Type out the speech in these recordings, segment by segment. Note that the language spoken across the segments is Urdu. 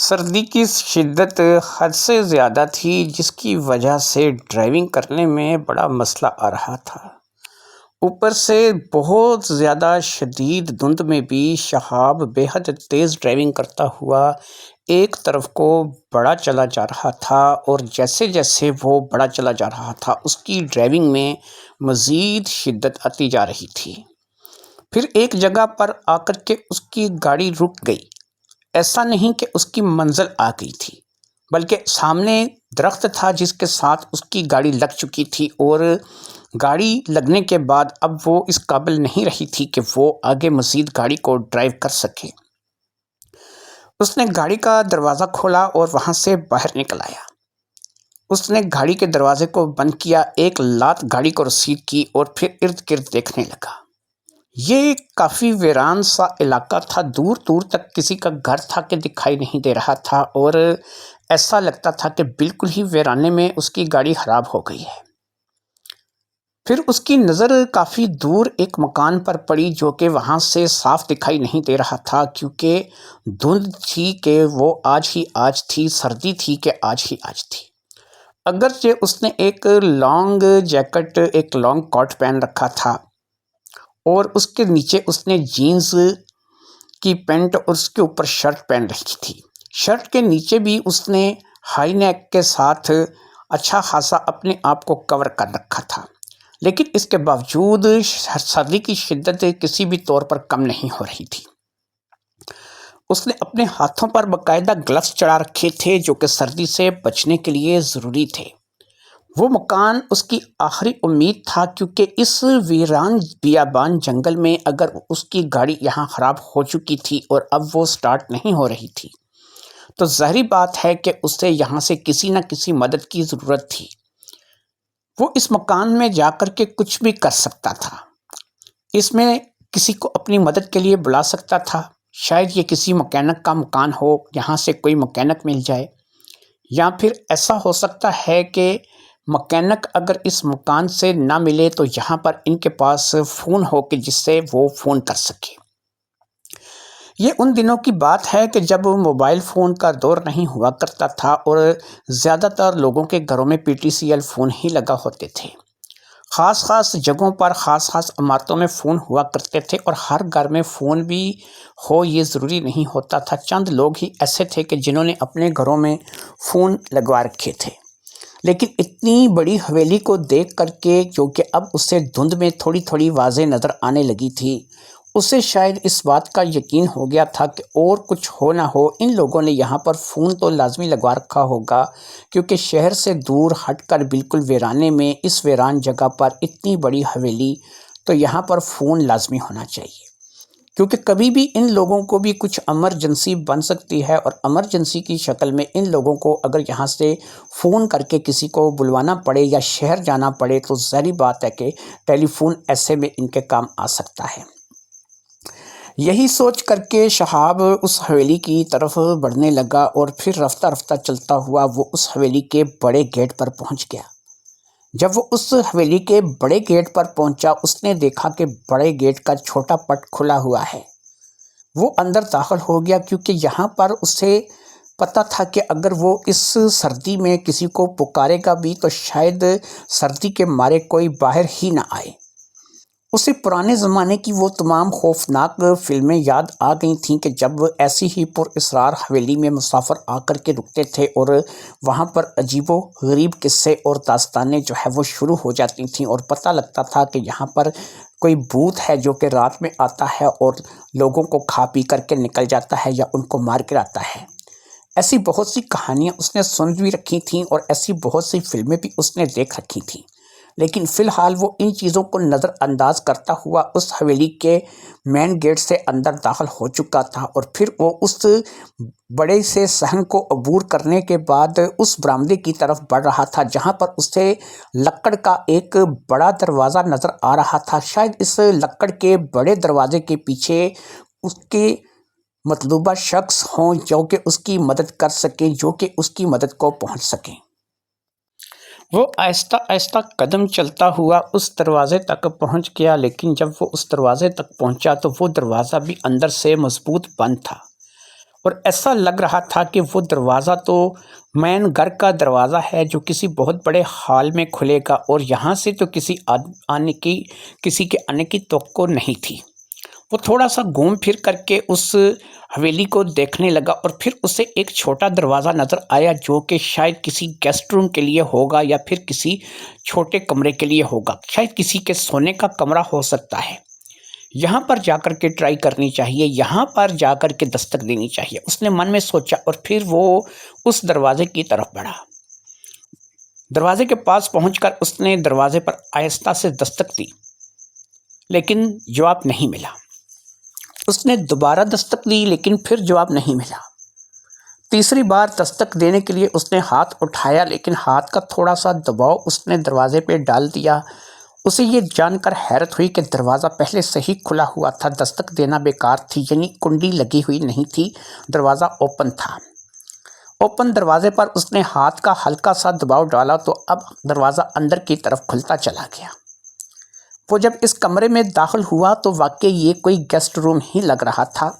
سردی کی شدت حد سے زیادہ تھی، جس کی وجہ سے ڈرائیونگ کرنے میں بڑا مسئلہ آ رہا تھا۔ اوپر سے بہت زیادہ شدید دھند میں بھی شہاب بے حد تیز ڈرائیونگ کرتا ہوا ایک طرف کو بڑا چلا جا رہا تھا، اور جیسے جیسے وہ بڑا چلا جا رہا تھا اس کی ڈرائیونگ میں مزید شدت آتی جا رہی تھی۔ پھر ایک جگہ پر آ کر کے اس کی گاڑی رک گئی۔ ایسا نہیں کہ اس کی منزل آ گئی تھی، بلکہ سامنے درخت تھا جس کے ساتھ اس کی گاڑی لگ چکی تھی، اور گاڑی لگنے کے بعد اب وہ اس قابل نہیں رہی تھی کہ وہ آگے مزید گاڑی کو ڈرائیو کر سکے۔ اس نے گاڑی کا دروازہ کھولا اور وہاں سے باہر نکل آیا۔ اس نے گاڑی کے دروازے کو بند کیا، ایک لات گاڑی کو رسید کی اور پھر ارد گرد دیکھنے لگا۔ یہ کافی ویران سا علاقہ تھا، دور دور تک کسی کا گھر تھا کہ دکھائی نہیں دے رہا تھا، اور ایسا لگتا تھا کہ بالکل ہی ویرانے میں اس کی گاڑی خراب ہو گئی ہے۔ پھر اس کی نظر کافی دور ایک مکان پر پڑی جو کہ وہاں سے صاف دکھائی نہیں دے رہا تھا، کیونکہ دھند تھی کہ وہ آج ہی آج تھی، سردی تھی کہ آج ہی آج تھی۔ اگرچہ اس نے ایک لانگ جیکٹ، ایک لانگ کوٹ پہن رکھا تھا، اور اس کے نیچے اس نے جینز کی پینٹ اور اس کے اوپر شرٹ پہن رکھی تھی۔ شرٹ کے نیچے بھی اس نے ہائی نیک کے ساتھ اچھا خاصا اپنے آپ کو کور کر رکھا تھا، لیکن اس کے باوجود سردی کی شدت کسی بھی طور پر کم نہیں ہو رہی تھی۔ اس نے اپنے ہاتھوں پر باقاعدہ گلفز چڑھا رکھے تھے جو کہ سردی سے بچنے کے لیے ضروری تھے۔ وہ مکان اس کی آخری امید تھا، کیونکہ اس ویران بیابان جنگل میں اگر اس کی گاڑی یہاں خراب ہو چکی تھی اور اب وہ سٹارٹ نہیں ہو رہی تھی، تو ظاہری بات ہے کہ اسے یہاں سے کسی نہ کسی مدد کی ضرورت تھی۔ وہ اس مکان میں جا کر کے کچھ بھی کر سکتا تھا، اس میں کسی کو اپنی مدد کے لیے بلا سکتا تھا۔ شاید یہ کسی مکینک کا مکان ہو، یہاں سے کوئی مکینک مل جائے، یا پھر ایسا ہو سکتا ہے کہ مکینک اگر اس مکان سے نہ ملے تو یہاں پر ان کے پاس فون ہو کہ جس سے وہ فون کر سکے۔ یہ ان دنوں کی بات ہے کہ جب موبائل فون کا دور نہیں ہوا کرتا تھا، اور زیادہ تر لوگوں کے گھروں میں P T C L phone ہی لگا ہوتے تھے۔ خاص خاص جگہوں پر، خاص خاص عمارتوں میں فون ہوا کرتے تھے، اور ہر گھر میں فون بھی ہو یہ ضروری نہیں ہوتا تھا۔ چند لوگ ہی ایسے تھے کہ جنہوں نے اپنے گھروں میں فون لگوا رکھے تھے۔ لیکن اتنی بڑی حویلی کو دیکھ کر کے، جو کہ اب اسے دھند میں تھوڑی تھوڑی واضح نظر آنے لگی تھی، اسے شاید اس بات کا یقین ہو گیا تھا کہ اور کچھ ہو نہ ہو ان لوگوں نے یہاں پر فون تو لازمی لگوا رکھا ہوگا، کیونکہ شہر سے دور ہٹ کر بالکل ویرانے میں اس ویران جگہ پر اتنی بڑی حویلی، تو یہاں پر فون لازمی ہونا چاہیے، کیونکہ کبھی بھی ان لوگوں کو بھی کچھ ایمرجنسی بن سکتی ہے، اور ایمرجنسی کی شکل میں ان لوگوں کو اگر یہاں سے فون کر کے کسی کو بلوانا پڑے یا شہر جانا پڑے تو ظاہری بات ہے کہ ٹیلی فون ایسے میں ان کے کام آ سکتا ہے۔ یہی سوچ کر کے شہاب اس حویلی کی طرف بڑھنے لگا، اور پھر رفتہ رفتہ چلتا ہوا وہ اس حویلی کے بڑے گیٹ پر پہنچ گیا۔ جب وہ اس حویلی کے بڑے گیٹ پر پہنچا، اس نے دیکھا کہ بڑے گیٹ کا چھوٹا پٹ کھلا ہوا ہے۔ وہ اندر داخل ہو گیا، کیونکہ یہاں پر اسے پتہ تھا کہ اگر وہ اس سردی میں کسی کو پکارے گا بھی تو شاید سردی کے مارے کوئی باہر ہی نہ آئے۔ اسے پرانے زمانے کی وہ تمام خوفناک فلمیں یاد آ گئی تھیں کہ جب ایسی ہی پر اسرار حویلی میں مسافر آ کر کے رکتے تھے، اور وہاں پر عجیب و غریب قصے اور داستانیں جو ہے وہ شروع ہو جاتی تھیں، اور پتہ لگتا تھا کہ یہاں پر کوئی بھوت ہے جو کہ رات میں آتا ہے اور لوگوں کو کھا پی کر کے نکل جاتا ہے یا ان کو مار کے آتا ہے۔ ایسی بہت سی کہانیاں اس نے سن بھی رکھی تھیں، اور ایسی بہت سی فلمیں بھی اس نے دیکھ رکھی تھیں، لیکن فی الحال وہ ان چیزوں کو نظر انداز کرتا ہوا اس حویلی کے مین گیٹ سے اندر داخل ہو چکا تھا، اور پھر وہ اس بڑے سے صحن کو عبور کرنے کے بعد اس برآمدے کی طرف بڑھ رہا تھا، جہاں پر اسے لکڑ کا ایک بڑا دروازہ نظر آ رہا تھا۔ شاید اس لکڑ کے بڑے دروازے کے پیچھے اس کے مطلوبہ شخص ہوں جو کہ اس کی مدد کر سکیں، جو کہ اس کی مدد کو پہنچ سکیں۔ وہ آہستہ آہستہ قدم چلتا ہوا اس دروازے تک پہنچ گیا، لیکن جب وہ اس دروازے تک پہنچا تو وہ دروازہ بھی اندر سے مضبوط بند تھا۔ اور ایسا لگ رہا تھا کہ وہ دروازہ تو مین گھر کا دروازہ ہے جو کسی بہت بڑے ہال میں کھلے گا، اور یہاں سے تو کسی کے آنے کی توقع نہیں تھی۔ وہ تھوڑا سا گھوم پھر کر کے اس حویلی کو دیکھنے لگا، اور پھر اسے ایک چھوٹا دروازہ نظر آیا جو کہ شاید کسی گیسٹ روم کے لیے ہوگا یا پھر کسی چھوٹے کمرے کے لیے ہوگا، شاید کسی کے سونے کا کمرہ ہو سکتا ہے۔ یہاں پر جا کر کے ٹرائی کرنی چاہیے، یہاں پر جا کر کے دستک دینی چاہیے، اس نے من میں سوچا، اور پھر وہ اس دروازے کی طرف بڑھا۔ دروازے کے پاس پہنچ کر اس نے دروازے پر آہستہ سے دستک دی، لیکن جواب نہیں ملا۔ اس نے دوبارہ دستک دی، لیکن پھر جواب نہیں ملا۔ تیسری بار دستک دینے کے لیے اس نے ہاتھ اٹھایا، لیکن ہاتھ کا تھوڑا سا دباؤ اس نے دروازے پہ ڈال دیا۔ اسے یہ جان کر حیرت ہوئی کہ دروازہ پہلے سے ہی کھلا ہوا تھا، دستک دینا بیکار تھی، یعنی کنڈی لگی ہوئی نہیں تھی، دروازہ اوپن تھا۔ اوپن دروازے پر اس نے ہاتھ کا ہلکا سا دباؤ ڈالا تو اب دروازہ اندر کی طرف کھلتا چلا گیا۔ وہ جب اس کمرے میں داخل ہوا تو واقعی یہ کوئی گیسٹ روم ہی لگ رہا تھا۔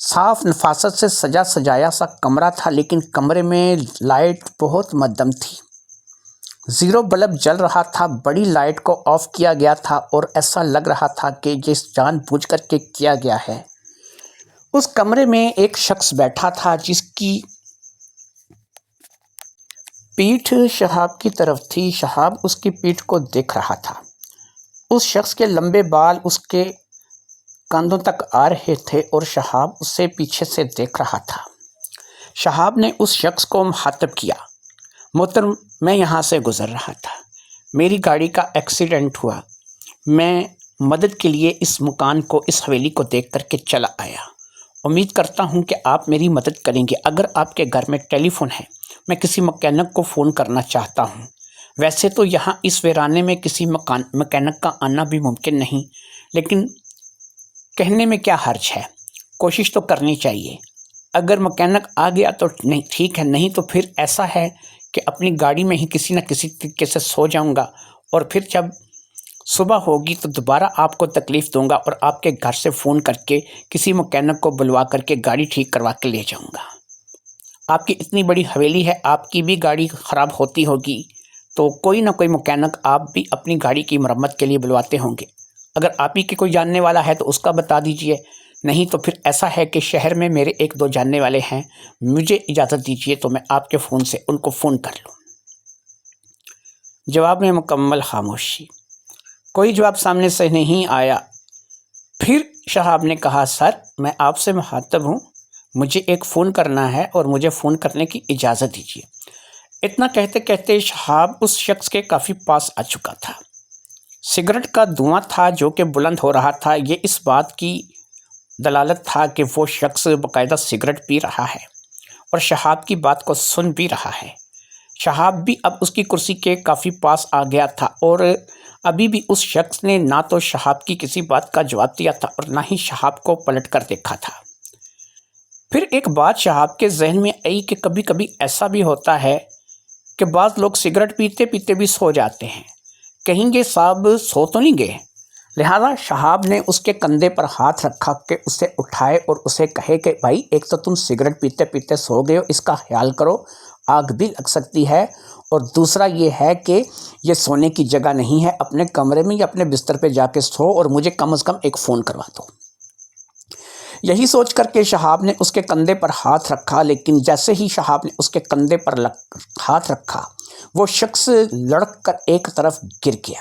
صاف نفاست سے سجا سجایا سا کمرہ تھا، لیکن کمرے میں لائٹ بہت مدھم تھی۔ زیرو بلب جل رہا تھا، بڑی لائٹ کو آف کیا گیا تھا، اور ایسا لگ رہا تھا کہ یہ جان بوجھ کر کے کیا گیا ہے۔ اس کمرے میں ایک شخص بیٹھا تھا جس کی پیٹھ شہاب کی طرف تھی۔ شہاب اس کی پیٹھ کو دیکھ رہا تھا۔ اس شخص کے لمبے بال اس کے کاندھوں تک آ رہے تھے، اور شہاب اسے پیچھے سے دیکھ رہا تھا۔ شہاب نے اس شخص کو مخاطب کیا، محترم، میں یہاں سے گزر رہا تھا، میری گاڑی کا ایکسیڈنٹ ہوا، میں مدد کے لیے اس مکان کو، اس حویلی کو دیکھ کر کے چلا آیا، امید کرتا ہوں کہ آپ میری مدد کریں گے۔ اگر آپ کے گھر میں ٹیلی فون ہے، میں کسی مکینک کو فون کرنا چاہتا ہوں۔ ویسے تو یہاں اس ویرانے میں کسی مکینک کا آنا بھی ممکن نہیں، لیکن کہنے میں کیا حرج ہے، کوشش تو کرنی چاہیے۔ اگر مکینک آ گیا تو نہیں ٹھیک ہے، نہیں تو پھر ایسا ہے کہ اپنی گاڑی میں ہی کسی نہ کسی طریقے سے سو جاؤں گا، اور پھر جب صبح ہوگی تو دوبارہ آپ کو تکلیف دوں گا، اور آپ کے گھر سے فون کر کے کسی مکینک کو بلوا کر کے گاڑی ٹھیک کروا کے لے جاؤں گا۔ آپ کی اتنی بڑی حویلی ہے، آپ کی بھی گاڑی خراب ہوتی ہوگی تو کوئی نہ کوئی مکینک آپ بھی اپنی گاڑی کی مرمت کے لیے بلواتے ہوں گے۔ اگر آپ ہی کے کوئی جاننے والا ہے تو اس کا بتا دیجئے، نہیں تو پھر ایسا ہے کہ شہر میں میرے ایک دو جاننے والے ہیں، مجھے اجازت دیجئے تو میں آپ کے فون سے ان کو فون کر لوں۔ جواب میں مکمل خاموشی، کوئی جواب سامنے سے نہیں آیا۔ پھر شہاب نے کہا، سر، میں آپ سے مخاطب ہوں، مجھے ایک فون کرنا ہے اور مجھے فون کرنے کی اجازت دیجیے۔ اتنا کہتے کہتے شہاب اس شخص کے کافی پاس آ چکا تھا۔ سگریٹ کا دھواں تھا جو کہ بلند ہو رہا تھا، یہ اس بات کی دلالت تھا کہ وہ شخص باقاعدہ سگریٹ پی رہا ہے اور شہاب کی بات کو سن بھی رہا ہے۔ شہاب بھی اب اس کی کرسی کے کافی پاس آ گیا تھا، اور ابھی بھی اس شخص نے نہ تو شہاب کی کسی بات کا جواب دیا تھا اور نہ ہی شہاب کو پلٹ کر دیکھا تھا۔ پھر ایک بات شہاب کے ذہن میں آئی کہ کبھی کبھی ایسا بھی ہوتا ہے کہ بعض لوگ سگریٹ پیتے پیتے بھی سو جاتے ہیں، کہیں گے صاحب سو تو نہیں گئے؟ لہذا شہاب نے اس کے کندھے پر ہاتھ رکھا کہ اسے اٹھائے اور اسے کہے کہ بھائی، ایک تو تم سگریٹ پیتے پیتے سو گئے ہو، اس کا خیال کرو، آگ بھی لگ سکتی ہے، اور دوسرا یہ ہے کہ یہ سونے کی جگہ نہیں ہے، اپنے کمرے میں یا اپنے بستر پہ جا کے سو اور مجھے کم از کم ایک فون کروا دو۔ یہی سوچ کر کے شہاب نے اس کے کندھے پر ہاتھ رکھا، لیکن جیسے ہی شہاب نے اس کے کندھے پر ہاتھ رکھا، وہ شخص لڑک کر ایک طرف گر گیا۔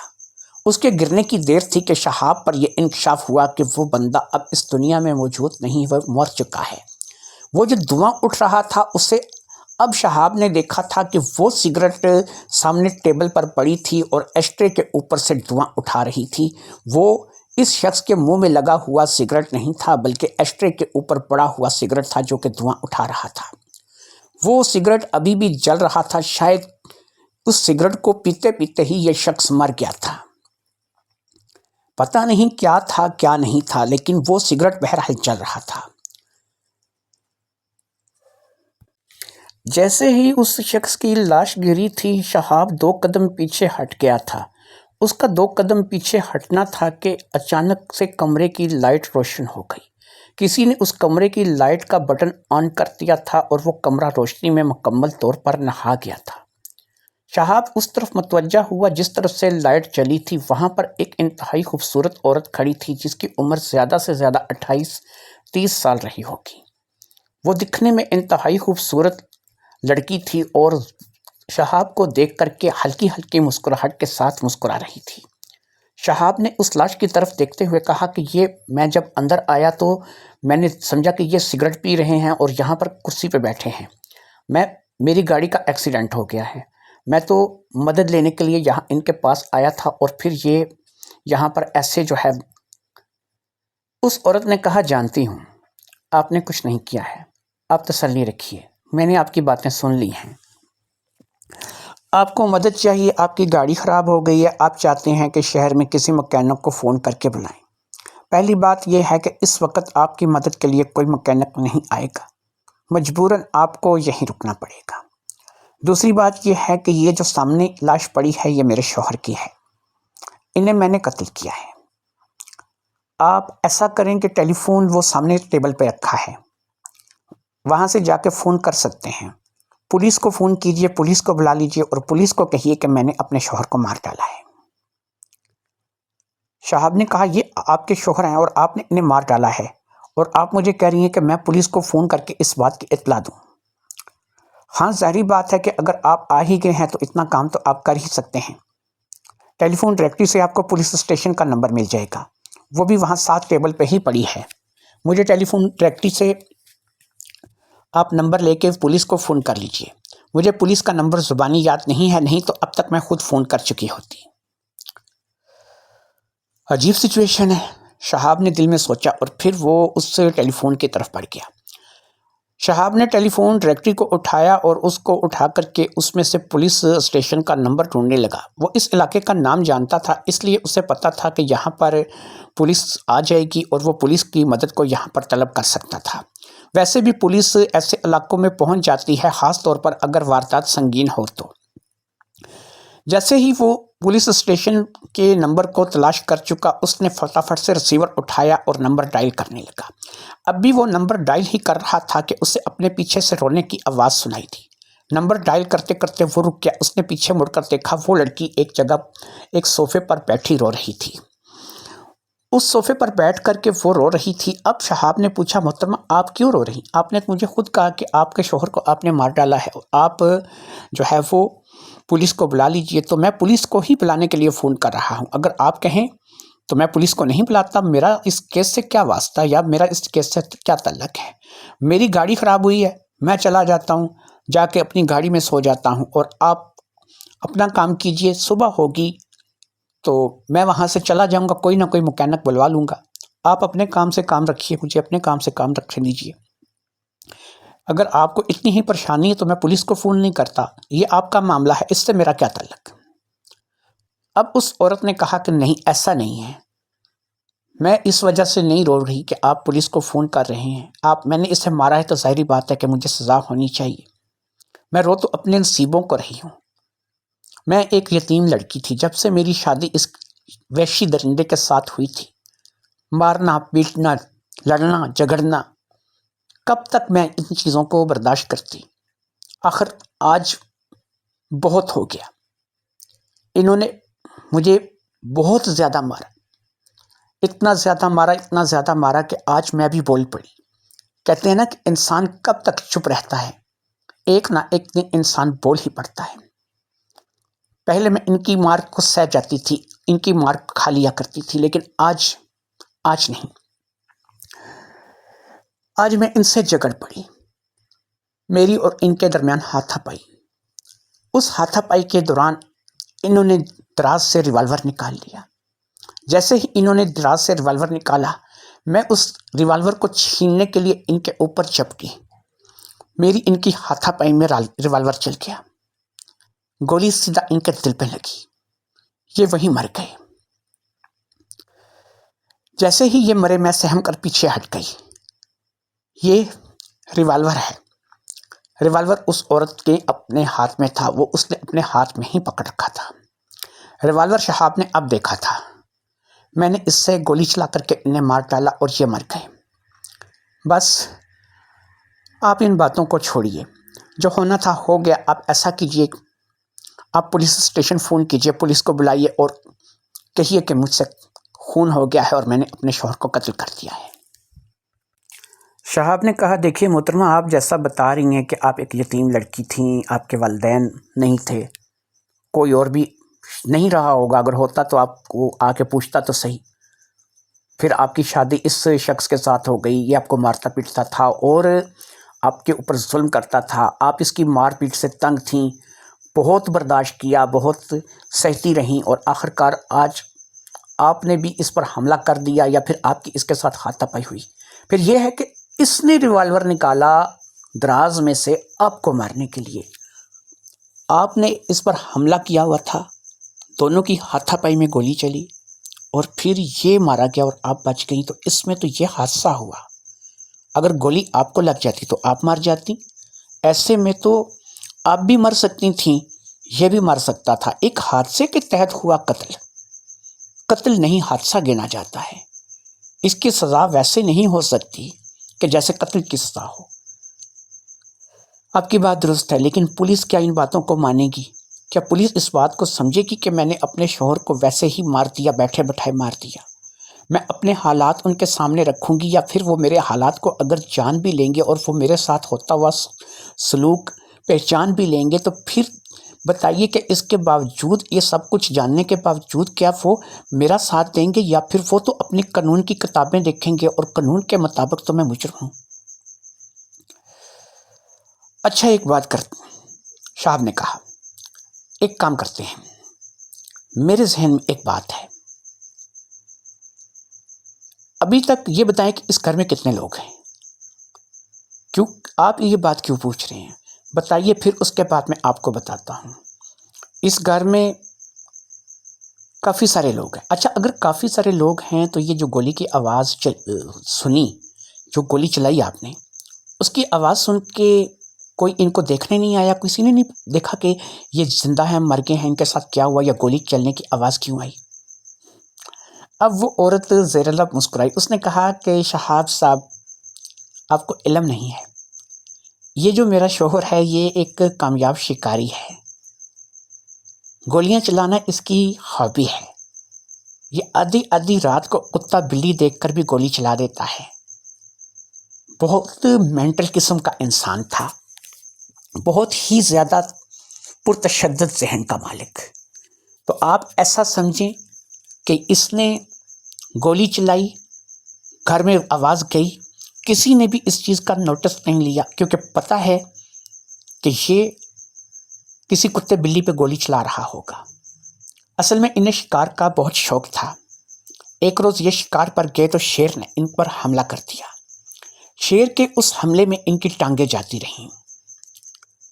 اس کے گرنے کی دیر تھی کہ شہاب پر یہ انکشاف ہوا کہ وہ بندہ اب اس دنیا میں موجود نہیں، وہ مر چکا ہے۔ وہ جو دھواں اٹھ رہا تھا اسے اب شہاب نے دیکھا تھا کہ وہ سگریٹ سامنے ٹیبل پر پڑی تھی اور ایشٹرے کے اوپر سے دھواں اٹھا رہی تھی۔ وہ اس شخص کے منہ میں لگا ہوا سگریٹ نہیں تھا، بلکہ ایشٹرے کے اوپر پڑا ہوا سگریٹ تھا جو کہ دھواں اٹھا رہا تھا۔ وہ سگریٹ ابھی بھی جل رہا تھا، شاید اس سگریٹ کو پیتے پیتے ہی یہ شخص مر گیا تھا۔ پتہ نہیں کیا تھا کیا نہیں تھا، لیکن وہ سگریٹ بہرحال جل رہا تھا۔ جیسے ہی اس شخص کی لاش گری تھی، شہاب 2 قدم پیچھے ہٹ گیا تھا۔ اس کا 2 قدم پیچھے ہٹنا تھا کہ اچانک سے کمرے کی لائٹ روشن ہو گئی۔ کسی نے اس کمرے کی لائٹ کا بٹن آن کر دیا تھا اور وہ کمرہ روشنی میں مکمل طور پر نہا گیا تھا۔ شہاب اس طرف متوجہ ہوا جس طرف سے لائٹ چلی تھی۔ وہاں پر ایک انتہائی خوبصورت عورت کھڑی تھی جس کی عمر زیادہ سے زیادہ 28-30 سال رہی ہوگی۔ وہ دکھنے میں انتہائی خوبصورت لڑکی تھی اور شہاب کو دیکھ کر کے ہلکی ہلکی مسکراہٹ کے ساتھ مسکرا رہی تھی۔ شہاب نے اس لاش کی طرف دیکھتے ہوئے کہا کہ میں جب اندر آیا تو میں نے سمجھا کہ یہ سگریٹ پی رہے ہیں اور یہاں پر کرسی پہ بیٹھے ہیں۔ میری گاڑی کا ایکسیڈنٹ ہو گیا ہے، میں تو مدد لینے کے لیے یہاں ان کے پاس آیا تھا اور پھر یہ یہاں پر ایسے جو ہے۔ اس عورت نے کہا جانتی ہوں آپ نے کچھ نہیں کیا ہے، آپ تسلی رکھیے، میں نے آپ کی باتیں سن لی ہیں۔ آپ کو مدد چاہیے، آپ کی گاڑی خراب ہو گئی ہے، آپ چاہتے ہیں کہ شہر میں کسی مکینک کو فون کر کے بلائیں۔ پہلی بات یہ ہے کہ اس وقت آپ کی مدد کے لیے کوئی مکینک نہیں آئے گا، مجبوراً آپ کو یہیں رکنا پڑے گا۔ دوسری بات یہ ہے کہ یہ جو سامنے لاش پڑی ہے یہ میرے شوہر کی ہے، انہیں میں نے قتل کیا ہے۔ آپ ایسا کریں کہ ٹیلی فون وہ سامنے ٹیبل پہ رکھا ہے، وہاں سے جا کے فون کر سکتے ہیں۔ پولیس کو فون کیجئے، پولیس کو بلا لیجئے اور پولیس کو کہیے کہ میں نے اپنے شوہر کو مار ڈالا ہے۔ شہاب نے کہا یہ آپ کے شوہر ہیں اور آپ نے انہیں مار ڈالا ہے اور آپ مجھے کہہ رہی ہیں کہ میں پولیس کو فون کر کے اس بات کی اطلاع دوں۔ ہاں ظاہری بات ہے کہ اگر آپ آ ہی گئے ہیں تو اتنا کام تو آپ کر ہی سکتے ہیں۔ ٹیلی فون ڈائریکٹری سے آپ کو پولیس اسٹیشن کا نمبر مل جائے گا، وہ بھی وہاں ساتھ ٹیبل پہ ہی پڑی ہے۔ مجھے ٹیلی فون ڈائریکٹری سے آپ نمبر لے کے پولیس کو فون کر لیجئے۔ مجھے پولیس کا نمبر زبانی یاد نہیں ہے، نہیں تو اب تک میں خود فون کر چکی ہوتی۔ عجیب سچویشن ہے، شہاب نے دل میں سوچا اور پھر وہ اس سے ٹیلی فون کی طرف بڑھ گیا۔ شہاب نے ٹیلی فون ڈائریکٹری کو اٹھایا اور اس کو اٹھا کر کے اس میں سے پولیس اسٹیشن کا نمبر ڈھونڈنے لگا۔ وہ اس علاقے کا نام جانتا تھا، اس لیے اسے پتا تھا کہ یہاں پر پولیس آ جائے گی اور وہ پولیس کی مدد کو یہاں پر طلب کر سکتا تھا۔ ویسے بھی پولیس ایسے علاقوں میں پہنچ جاتی ہے، خاص طور پر اگر واردات سنگین ہو تو۔ جیسے ہی وہ پولیس اسٹیشن کے نمبر کو تلاش کر چکا، اس نے فٹافٹ سے ریسیور اٹھایا اور نمبر ڈائل کرنے لگا۔ اب بھی وہ نمبر ڈائل ہی کر رہا تھا کہ اسے اپنے پیچھے سے رونے کی آواز سنائی دی۔ نمبر ڈائل کرتے کرتے وہ رک گیا۔ اس نے پیچھے مڑ کر دیکھا، وہ لڑکی ایک جگہ ایک صوفے پر بیٹھی رو رہی تھی۔ اس صوفے پر بیٹھ کر کے وہ رو رہی تھی۔ اب شہاب نے پوچھا محترمہ آپ کیوں رو رہی؟ آپ نے مجھے خود کہا کہ آپ کے شوہر کو آپ نے مار ڈالا ہے اور آپ جو ہے وہ پولیس کو بلا لیجئے، تو میں پولیس کو ہی بلانے کے لیے فون کر رہا ہوں۔ اگر آپ کہیں تو میں پولیس کو نہیں بلاتا، میرا اس کیس سے کیا واسطہ یا میرا اس کیس سے کیا تعلق ہے؟ میری گاڑی خراب ہوئی ہے، میں چلا جاتا ہوں، جا کے اپنی گاڑی میں سو جاتا ہوں اور آپ اپنا کام کیجئے، صبح ہوگی تو میں وہاں سے چلا جاؤں گا، کوئی نہ کوئی مکینک بلوا لوں گا۔ آپ اپنے کام سے کام رکھیے، مجھے اپنے کام سے کام رکھنے دیجیے۔ اگر آپ کو اتنی ہی پریشانی ہے تو میں پولیس کو فون نہیں کرتا، یہ آپ کا معاملہ ہے، اس سے میرا کیا تعلق؟ اب اس عورت نے کہا کہ نہیں، ایسا نہیں ہے، میں اس وجہ سے نہیں رو رہی کہ آپ پولیس کو فون کر رہے ہیں، میں نے اسے مارا ہے تو ظاہری بات ہے کہ مجھے سزا ہونی چاہیے، میں رو تو اپنے نصیبوں کو رہی ہوں۔ میں ایک یتیم لڑکی تھی، جب سے میری شادی اس وحشی درندے کے ساتھ ہوئی تھی، مارنا پیٹنا لڑنا جھگڑنا، کب تک میں ان چیزوں کو برداشت کرتی؟ آخر آج بہت ہو گیا، انہوں نے مجھے بہت زیادہ مارا، اتنا زیادہ مارا کہ آج میں بھی بول پڑی۔ کہتے ہیں نا کہ انسان کب تک چپ رہتا ہے، ایک نہ ایک دن انسان بول ہی پڑتا ہے۔ پہلے میں ان کی مار کو سہ جاتی تھی، ان کی مار کھا لیا کرتی تھی، لیکن آج نہیں، آج میں ان سے جھگڑ پڑی، میری اور ان کے درمیان ہاتھا پائی۔ اس ہاتھا پائی کے دوران انہوں نے دراز سے ریوالور نکال لیا۔ جیسے ہی انہوں نے دراز سے ریوالور نکالا، میں اس ریوالور کو چھیننے کے لیے ان کے اوپر چپکی، میری ان کی ہاتھا پائی میں ریوالور چل گیا، گولی سیدھا ان کے دل پہ لگی، یہ وہیں مر گئے۔ جیسے ہی یہ مرے میں سہم کر پیچھے ہٹ گئی۔ یہ ریوالور ہے، ریوالور اس عورت کے اپنے ہاتھ میں تھا، وہ اس نے اپنے ہاتھ میں ہی پکڑ رکھا تھا۔ ریوالور شہاب نے اب دیکھا تھا، میں نے اس سے گولی چلا کر کے انہیں مار ڈالا اور یہ مر گئے۔ بس آپ ان باتوں کو چھوڑیے، جو ہونا تھا ہو گیا۔ آپ ایسا کیجیے، آپ پولیس اسٹیشن فون کیجیے، پولیس کو بلائیے اور کہیے کہ مجھ سے خون ہو گیا ہے اور میں نے اپنے شوہر کو قتل کر دیا ہے۔ شہاب نے کہا، دیکھیے محترمہ، آپ جیسا بتا رہی ہیں کہ آپ ایک یتیم لڑکی تھیں، آپ کے والدین نہیں تھے، کوئی اور بھی نہیں رہا ہوگا، اگر ہوتا تو آپ کو آ کے پوچھتا تو صحیح۔ پھر آپ کی شادی اس شخص کے ساتھ ہو گئی، یہ آپ کو مارتا پیٹتا تھا اور آپ کے اوپر ظلم کرتا تھا، آپ اس کی مار پیٹ سے تنگ تھیں، بہت برداشت کیا، بہت سہتی رہیں، اور آخرکار آج آپ نے بھی اس پر حملہ کر دیا، یا پھر آپ کی اس کے ساتھ ہاتھ پائی ہوئی۔ پھر یہ ہے کہ اس نے ریوالور نکالا دراز میں سے آپ کو مارنے کے لیے، آپ نے اس پر حملہ کیا ہوا تھا، دونوں کی ہاتھا پائی میں گولی چلی اور پھر یہ مارا گیا اور آپ بچ گئیں، تو اس میں تو یہ حادثہ ہوا۔ اگر گولی آپ کو لگ جاتی تو آپ مر جاتی، ایسے میں تو آپ بھی مر سکتی تھیں، یہ بھی مر سکتا تھا۔ ایک حادثے کے تحت ہوا قتل، قتل نہیں حادثہ گنا جاتا ہے، اس کی سزا ویسے نہیں ہو سکتی کہ جیسے قتل کی سزا ہو۔ آپ کی بات درست ہے، لیکن پولیس کیا ان باتوں کو مانے گی؟ کیا پولیس اس بات کو سمجھے گی کہ میں نے اپنے شوہر کو ویسے ہی مار دیا، بیٹھے بٹھائے مار دیا؟ میں اپنے حالات ان کے سامنے رکھوں گی، یا پھر وہ میرے حالات کو اگر جان بھی لیں گے اور وہ میرے ساتھ ہوتا ہوا سلوک پہچان بھی لیں گے، تو پھر بتائیے کہ اس کے باوجود، یہ سب کچھ جاننے کے باوجود، کیا وہ میرا ساتھ دیں گے؟ یا پھر وہ تو اپنی قانون کی کتابیں دیکھیں گے اور قانون کے مطابق تو میں مجرم ہوں۔ اچھا ایک بات کرتے ہیں، شاہب نے کہا، ایک کام کرتے ہیں، میرے ذہن میں ایک بات ہے، ابھی تک یہ بتائیں کہ اس گھر میں کتنے لوگ ہیں؟ کیوں آپ یہ بات کیوں پوچھ رہے ہیں؟ بتائیے، پھر اس کے بعد میں آپ کو بتاتا ہوں۔ اس گھر میں کافی سارے لوگ ہیں۔ اچھا، اگر کافی سارے لوگ ہیں تو یہ جو گولی کی آواز سنی، جو گولی چلائی آپ نے، اس کی آواز سن کے کوئی ان کو دیکھنے نہیں آیا؟ کسی نے نہیں دیکھا کہ یہ زندہ ہیں، مر گئے ہیں، ان کے ساتھ کیا ہوا، یا گولی چلنے کی آواز کیوں آئی؟ اب وہ عورت زیر لب مسکرائی، اس نے کہا کہ شہاب صاحب، آپ کو علم نہیں ہے، یہ جو میرا شوہر ہے یہ ایک کامیاب شکاری ہے، گولیاں چلانا اس کی ہابی ہے، یہ آدھی رات کو کتا بلی دیکھ کر بھی گولی چلا دیتا ہے، بہت مینٹل قسم کا انسان تھا، بہت ہی زیادہ پرتشدد ذہن کا مالک۔ تو آپ ایسا سمجھیں کہ اس نے گولی چلائی، گھر میں آواز گئی، کسی نے بھی اس چیز کا نوٹس نہیں لیا، کیونکہ پتہ ہے کہ یہ کسی کتے بلی پہ گولی چلا رہا ہوگا۔ اصل میں انہیں شکار کا بہت شوق تھا۔ ایک روز یہ شکار پر گئے تو شیر نے ان پر حملہ کر دیا۔ شیر کے اس حملے میں ان کی ٹانگیں جاتی رہیں،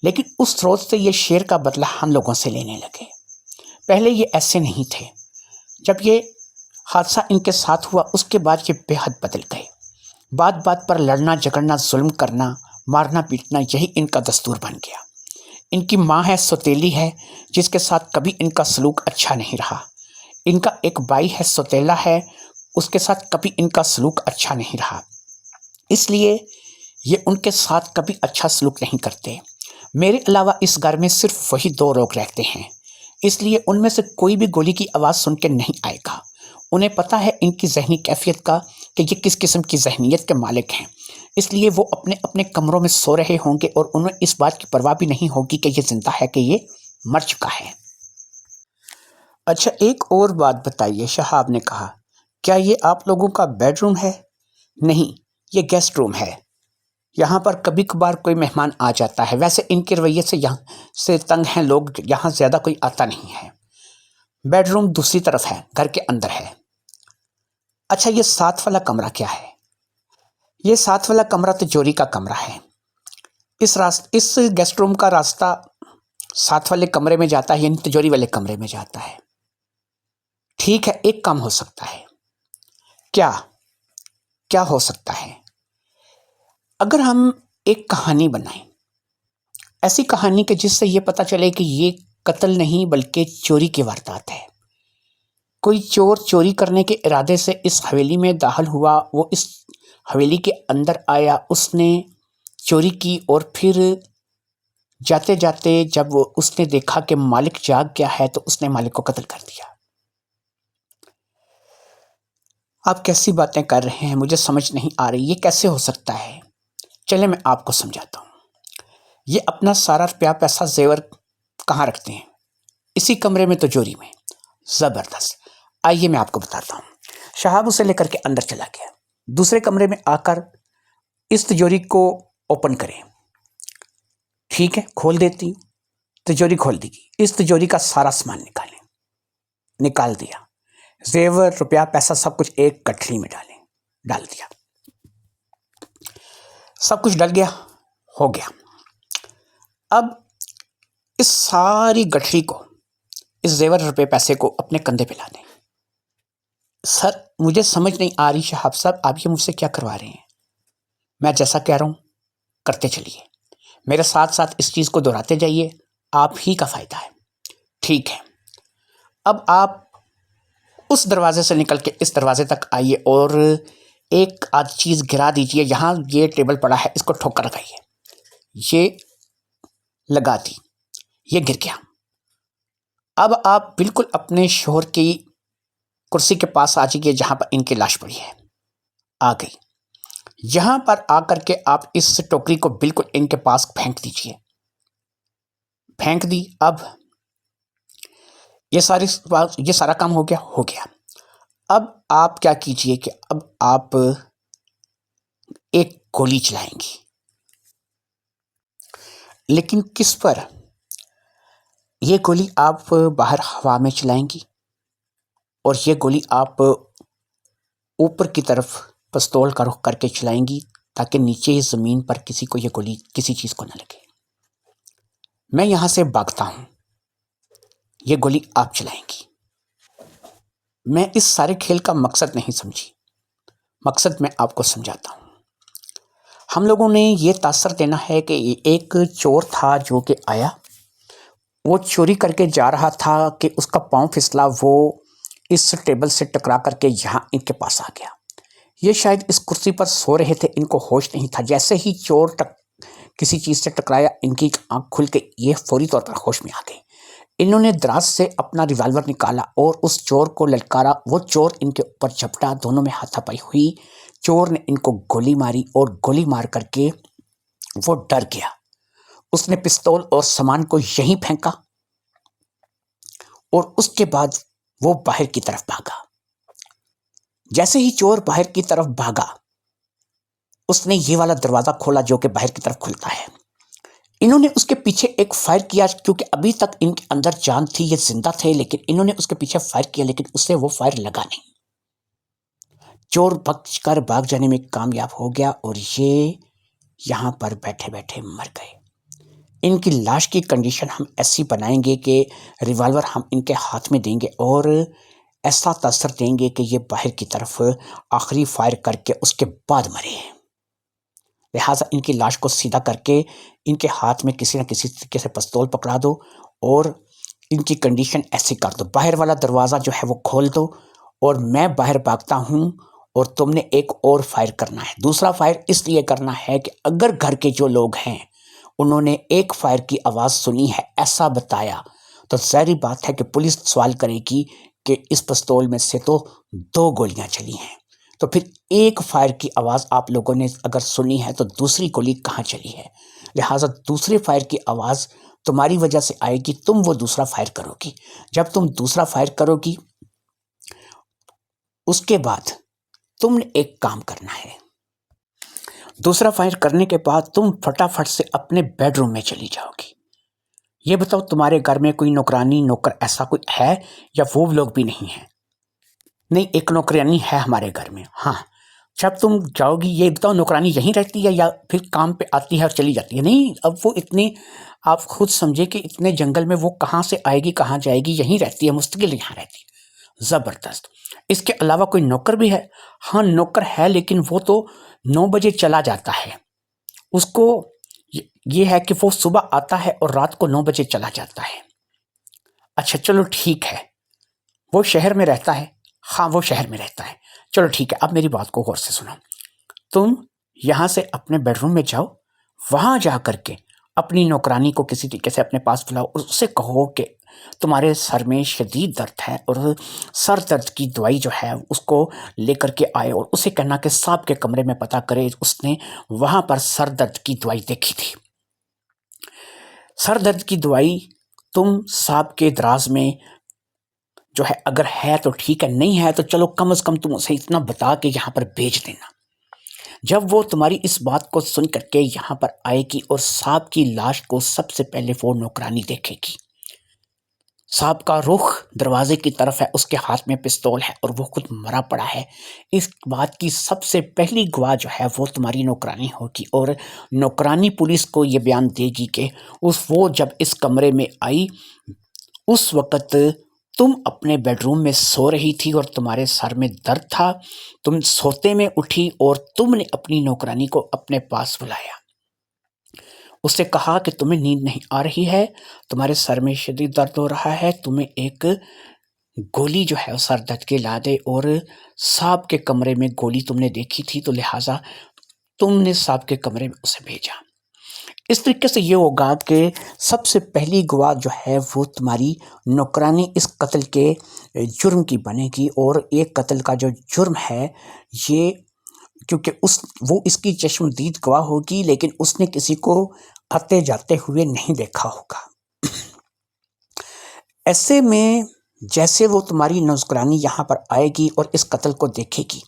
لیکن اس روز سے یہ شیر کا بدلہ ہم لوگوں سے لینے لگے۔ پہلے یہ ایسے نہیں تھے، جب یہ حادثہ ان کے ساتھ ہوا اس کے بعد یہ بے حد بدل گئے۔ بات بات پر لڑنا جھگڑنا، ظلم کرنا، مارنا پیٹنا، یہی ان کا دستور بن گیا۔ ان کی ماں ہے، سوتیلی ہے، جس کے ساتھ کبھی ان کا سلوک اچھا نہیں رہا۔ ان کا ایک بھائی ہے، سوتیلا ہے، اس کے ساتھ کبھی ان کا سلوک اچھا نہیں رہا، اس لیے یہ ان کے ساتھ کبھی اچھا سلوک نہیں کرتے۔ میرے علاوہ اس گھر میں صرف وہی 2 لوگ رہتے ہیں، اس لیے ان میں سے کوئی بھی گولی کی آواز سن کے نہیں آئے گا۔ انہیں پتہ ہے ان کی ذہنی کیفیت کا، کہ یہ کس قسم کی ذہنیت کے مالک ہیں، اس لیے وہ اپنے اپنے کمروں میں سو رہے ہوں گے اور انہیں اس بات کی پرواہ بھی نہیں ہوگی کہ یہ زندہ ہے، کہ یہ مر چکا ہے۔ اچھا ایک اور بات بتائیے، شہاب نے کہا، کیا یہ آپ لوگوں کا بیڈ روم ہے؟ نہیں، یہ گیسٹ روم ہے، یہاں پر کبھی کبھار کوئی مہمان آ جاتا ہے، ویسے ان کے رویے سے یہاں سے تنگ ہیں لوگ، یہاں زیادہ کوئی آتا نہیں ہے۔ بیڈ روم دوسری طرف ہے، گھر کے اندر ہے۔ اچھا یہ 7 والا کمرہ کیا ہے؟ یہ 7 والا کمرہ تجوری کا کمرہ ہے۔ اس گیسٹ روم کا راستہ 7 والے کمرے میں جاتا ہے، یعنی تجوری والے کمرے میں جاتا ہے۔ ٹھیک ہے، ایک کام ہو سکتا ہے۔ کیا ہو سکتا ہے؟ اگر ہم ایک کہانی بنائیں، ایسی کہانی کہ جس سے یہ پتہ چلے کہ یہ قتل نہیں بلکہ چوری کی واردات ہے، کوئی چور چوری کرنے کے ارادے سے اس حویلی میں داخل ہوا، وہ اس حویلی کے اندر آیا، اس نے چوری کی اور پھر جاتے جاتے جب اس نے دیکھا کہ مالک جاگ گیا ہے تو اس نے مالک کو قتل کر دیا۔ آپ کیسی باتیں کر رہے ہیں؟ مجھے سمجھ نہیں آ رہی، یہ کیسے ہو سکتا ہے؟ چلیں میں آپ کو سمجھاتا ہوں۔ یہ اپنا سارا روپیہ پیسہ زیور کہاں رکھتے ہیں؟ اسی کمرے میں، تجوری میں۔ زبردست، آئیے میں آپ کو بتاتا ہوں۔ شہاب اسے لے کر کے اندر چلا گیا۔ دوسرے کمرے میں آ کر اس تجوری کو اوپن کریں۔ ٹھیک ہے، کھول دیتی ہوں۔ تجوری کھول دی گئی۔ اس تجوری کا سارا سامان نکال دیا۔ زیور، روپیہ، پیسہ سب کچھ ایک گٹھلی میں ڈال دیا۔ سب کچھ ڈل گیا، ہو گیا۔ اب اس ساری گٹھلی کو، اس زیور، روپے، پیسے کو اپنے کندھے پہ لا دیں۔ سر مجھے سمجھ نہیں آ رہی شہاب صاحب، آپ یہ مجھ سے کیا کروا رہے ہیں؟ میں جیسا کہہ رہا ہوں کرتے چلیے، میرے ساتھ ساتھ اس چیز کو دہراتے جائیے، آپ ہی کا فائدہ ہے۔ ٹھیک ہے، اب آپ اس دروازے سے نکل کے اس دروازے تک آئیے اور ایک آدھ چیز گرا دیجئے۔ یہاں یہ ٹیبل پڑا ہے، اس کو ٹھوک کر لگائیے۔ یہ لگا دی، یہ گر گیا۔ اب آپ بالکل اپنے شوہر کی کرسی کے پاس آ جائیے جہاں پر ان کی لاش پڑی ہے۔ آ گئی۔ یہاں پر آ کر کے آپ اس ٹوکری کو بالکل ان کے پاس پھینک دیجئے۔ پھینک دی۔ اب یہ سارا کام ہو گیا۔ اب آپ کیا کیجئے کہ اب آپ ایک گولی چلائیں گی، لیکن کس پر؟ یہ گولی آپ باہر ہوا میں چلائیں گی اور یہ گولی آپ اوپر کی طرف پستول کا رخ کر کے چلائیں گی تاکہ نیچے زمین پر کسی کو یہ گولی کسی چیز کو نہ لگے۔ میں یہاں سے بھاگتا ہوں، یہ گولی آپ چلائیں گی۔ میں اس سارے کھیل کا مقصد نہیں سمجھی، مقصد میں آپ کو سمجھاتا ہوں۔ ہم لوگوں نے یہ تاثر دینا ہے کہ ایک چور تھا جو کہ آیا، وہ چوری کر کے جا رہا تھا کہ اس کا پاؤں پھسلا، وہ اس ٹیبل سے ٹکرا کر کے یہاں ان کے پاس آ گیا۔ یہ شاید اس کرسی پر سو رہے تھے، ان کو ہوش نہیں تھا۔ جیسے ہی چور کسی چیز سے ٹکرایا، ان کی آنکھ کھل کے یہ فوری طور پر ہوش میں آ گئی۔ انہوں نے دراز سے اپنا ریوالور نکالا اور اس چور کو للکارا۔ وہ چور ان کے اوپر جھپٹا، دونوں میں ہاتھا پائی ہوئی۔ چور نے ان کو گولی ماری اور گولی مار کر کے وہ ڈر گیا۔ اس نے پستول اور سامان کو یہیں پھینکا اور اس کے بعد وہ باہر کی طرف بھاگا۔ جیسے ہی چور باہر کی طرف بھاگا، اس نے یہ والا دروازہ کھولا جو کہ باہر کی طرف کھلتا ہے۔ انہوں نے اس کے پیچھے ایک فائر کیا کیونکہ ابھی تک ان کے اندر جان تھی، یہ زندہ تھے، لیکن انہوں نے اس کے پیچھے فائر کیا لیکن اس سے وہ فائر لگا نہیں۔ چور بچ کر بھاگ جانے میں کامیاب ہو گیا اور یہ یہاں پر بیٹھے بیٹھے مر گئے۔ ان کی لاش کی کنڈیشن ہم ایسی بنائیں گے کہ ریوالور ہم ان کے ہاتھ میں دیں گے اور ایسا تاثر دیں گے کہ یہ باہر کی طرف آخری فائر کر کے اس کے بعد مرے ہیں۔ لہٰذا ان کی لاش کو سیدھا کر کے ان کے ہاتھ میں کسی نہ کسی طریقے سے پستول پکڑا دو اور ان کی کنڈیشن ایسی کر دو۔ باہر والا دروازہ جو ہے وہ کھول دو اور میں باہر بھاگتا ہوں اور تم نے ایک اور فائر کرنا ہے۔ دوسرا فائر اس لیے کرنا ہے کہ اگر گھر کے جو لوگ ہیں انہوں نے ایک فائر کی آواز سنی ہے ایسا بتایا تو ظاہری بات ہے کہ پولیس سوال کرے گی کہ اس پستول میں سے تو 2 گولیاں چلی ہیں، تو پھر ایک فائر کی آواز آپ لوگوں نے اگر سنی ہے تو دوسری گولی کہاں چلی ہے؟ لہٰذا دوسرے فائر کی آواز تمہاری وجہ سے آئے گی، تم وہ دوسرا فائر کرو گی۔ جب تم دوسرا فائر کرو گی اس کے بعد تم نے ایک کام کرنا ہے۔ دوسرا فائر کرنے کے بعد تم فٹافٹ سے اپنے بیڈ روم میں چلی جاؤ گی۔ یہ بتاؤ تمہارے گھر میں کوئی نوکرانی نوکر ایسا کوئی ہے یا وہ لوگ بھی نہیں ہیں؟ نہیں، ایک نوکرانی ہے ہمارے گھر میں۔ ہاں، جب تم جاؤ گی یہ بتاؤ نوکرانی یہیں رہتی ہے یا پھر کام پہ آتی ہے اور چلی جاتی ہے؟ نہیں، اب وہ اتنی آپ خود سمجھے کہ اتنے جنگل میں وہ کہاں سے آئے گی کہاں جائے گی، یہیں رہتی ہے، مستقل یہاں رہتی ہے۔ زبردست۔ اس کے علاوہ کوئی نوکر بھی ہے؟ ہاں نوکر ہے، لیکن وہ تو 9 بجے چلا جاتا ہے۔ اس کو یہ ہے کہ وہ صبح آتا ہے اور رات کو 9 بجے چلا جاتا ہے۔ اچھا چلو ٹھیک ہے، وہ شہر میں رہتا ہے؟ ہاں وہ شہر میں رہتا ہے۔ چلو ٹھیک ہے، اب میری بات کو غور سے سنو۔ تم یہاں سے اپنے بیڈ روم میں جاؤ، وہاں جا کر کے اپنی نوکرانی کو کسی طریقے سے اپنے پاس بلاؤ، اس سے کہو کہ تمہارے سر میں شدید درد ہے اور سر درد کی دوائی جو ہے اس کو لے کر کے آئے، اور اسے کہنا کہ صاحب کے کمرے میں پتہ کرے، اس نے وہاں پر سر درد کی دوائی دیکھی تھی۔ سر درد کی دوائی تم صاحب کے دراز میں جو ہے اگر ہے تو ٹھیک ہے، نہیں ہے تو چلو کم از کم تم اسے اتنا بتا کے یہاں پر بھیج دینا۔ جب وہ تمہاری اس بات کو سن کر کے یہاں پر آئے گی اور صاحب کی لاش کو سب سے پہلے وہ نوکرانی دیکھے گی، صاحب کا رخ دروازے کی طرف ہے، اس کے ہاتھ میں پستول ہے اور وہ خود مرا پڑا ہے، اس بات کی سب سے پہلی گواہ جو ہے وہ تمہاری نوکرانی ہوگی، اور نوکرانی پولیس کو یہ بیان دے گی کہ وہ جب اس کمرے میں آئی اس وقت تم اپنے بیڈ روم میں سو رہی تھی اور تمہارے سر میں درد تھا، تم سوتے میں اٹھی اور تم نے اپنی نوکرانی کو اپنے پاس بلایا، اس سے کہا کہ تمہیں نیند نہیں آ رہی ہے، تمہارے سر میں شدید درد ہو رہا ہے، تمہیں ایک گولی جو ہے سر درد کے لا دے، اور صاحب کے کمرے میں گولی تم نے دیکھی تھی تو لہٰذا تم نے صاحب کے کمرے میں اسے بھیجا۔ اس طریقے سے یہ ہوگا کہ سب سے پہلی گواہ جو ہے وہ تمہاری نوکرانی اس قتل کے جرم کی بنے گی، اور ایک قتل کا جو جرم ہے یہ کیونکہ وہ اس کی چشمدید گواہ ہوگی، لیکن اس نے کسی کو آتے جاتے ہوئے نہیں دیکھا ہوگا۔ ایسے میں جیسے وہ تمہاری نوکرانی یہاں پر آئے گی اور اس قتل کو دیکھے گی،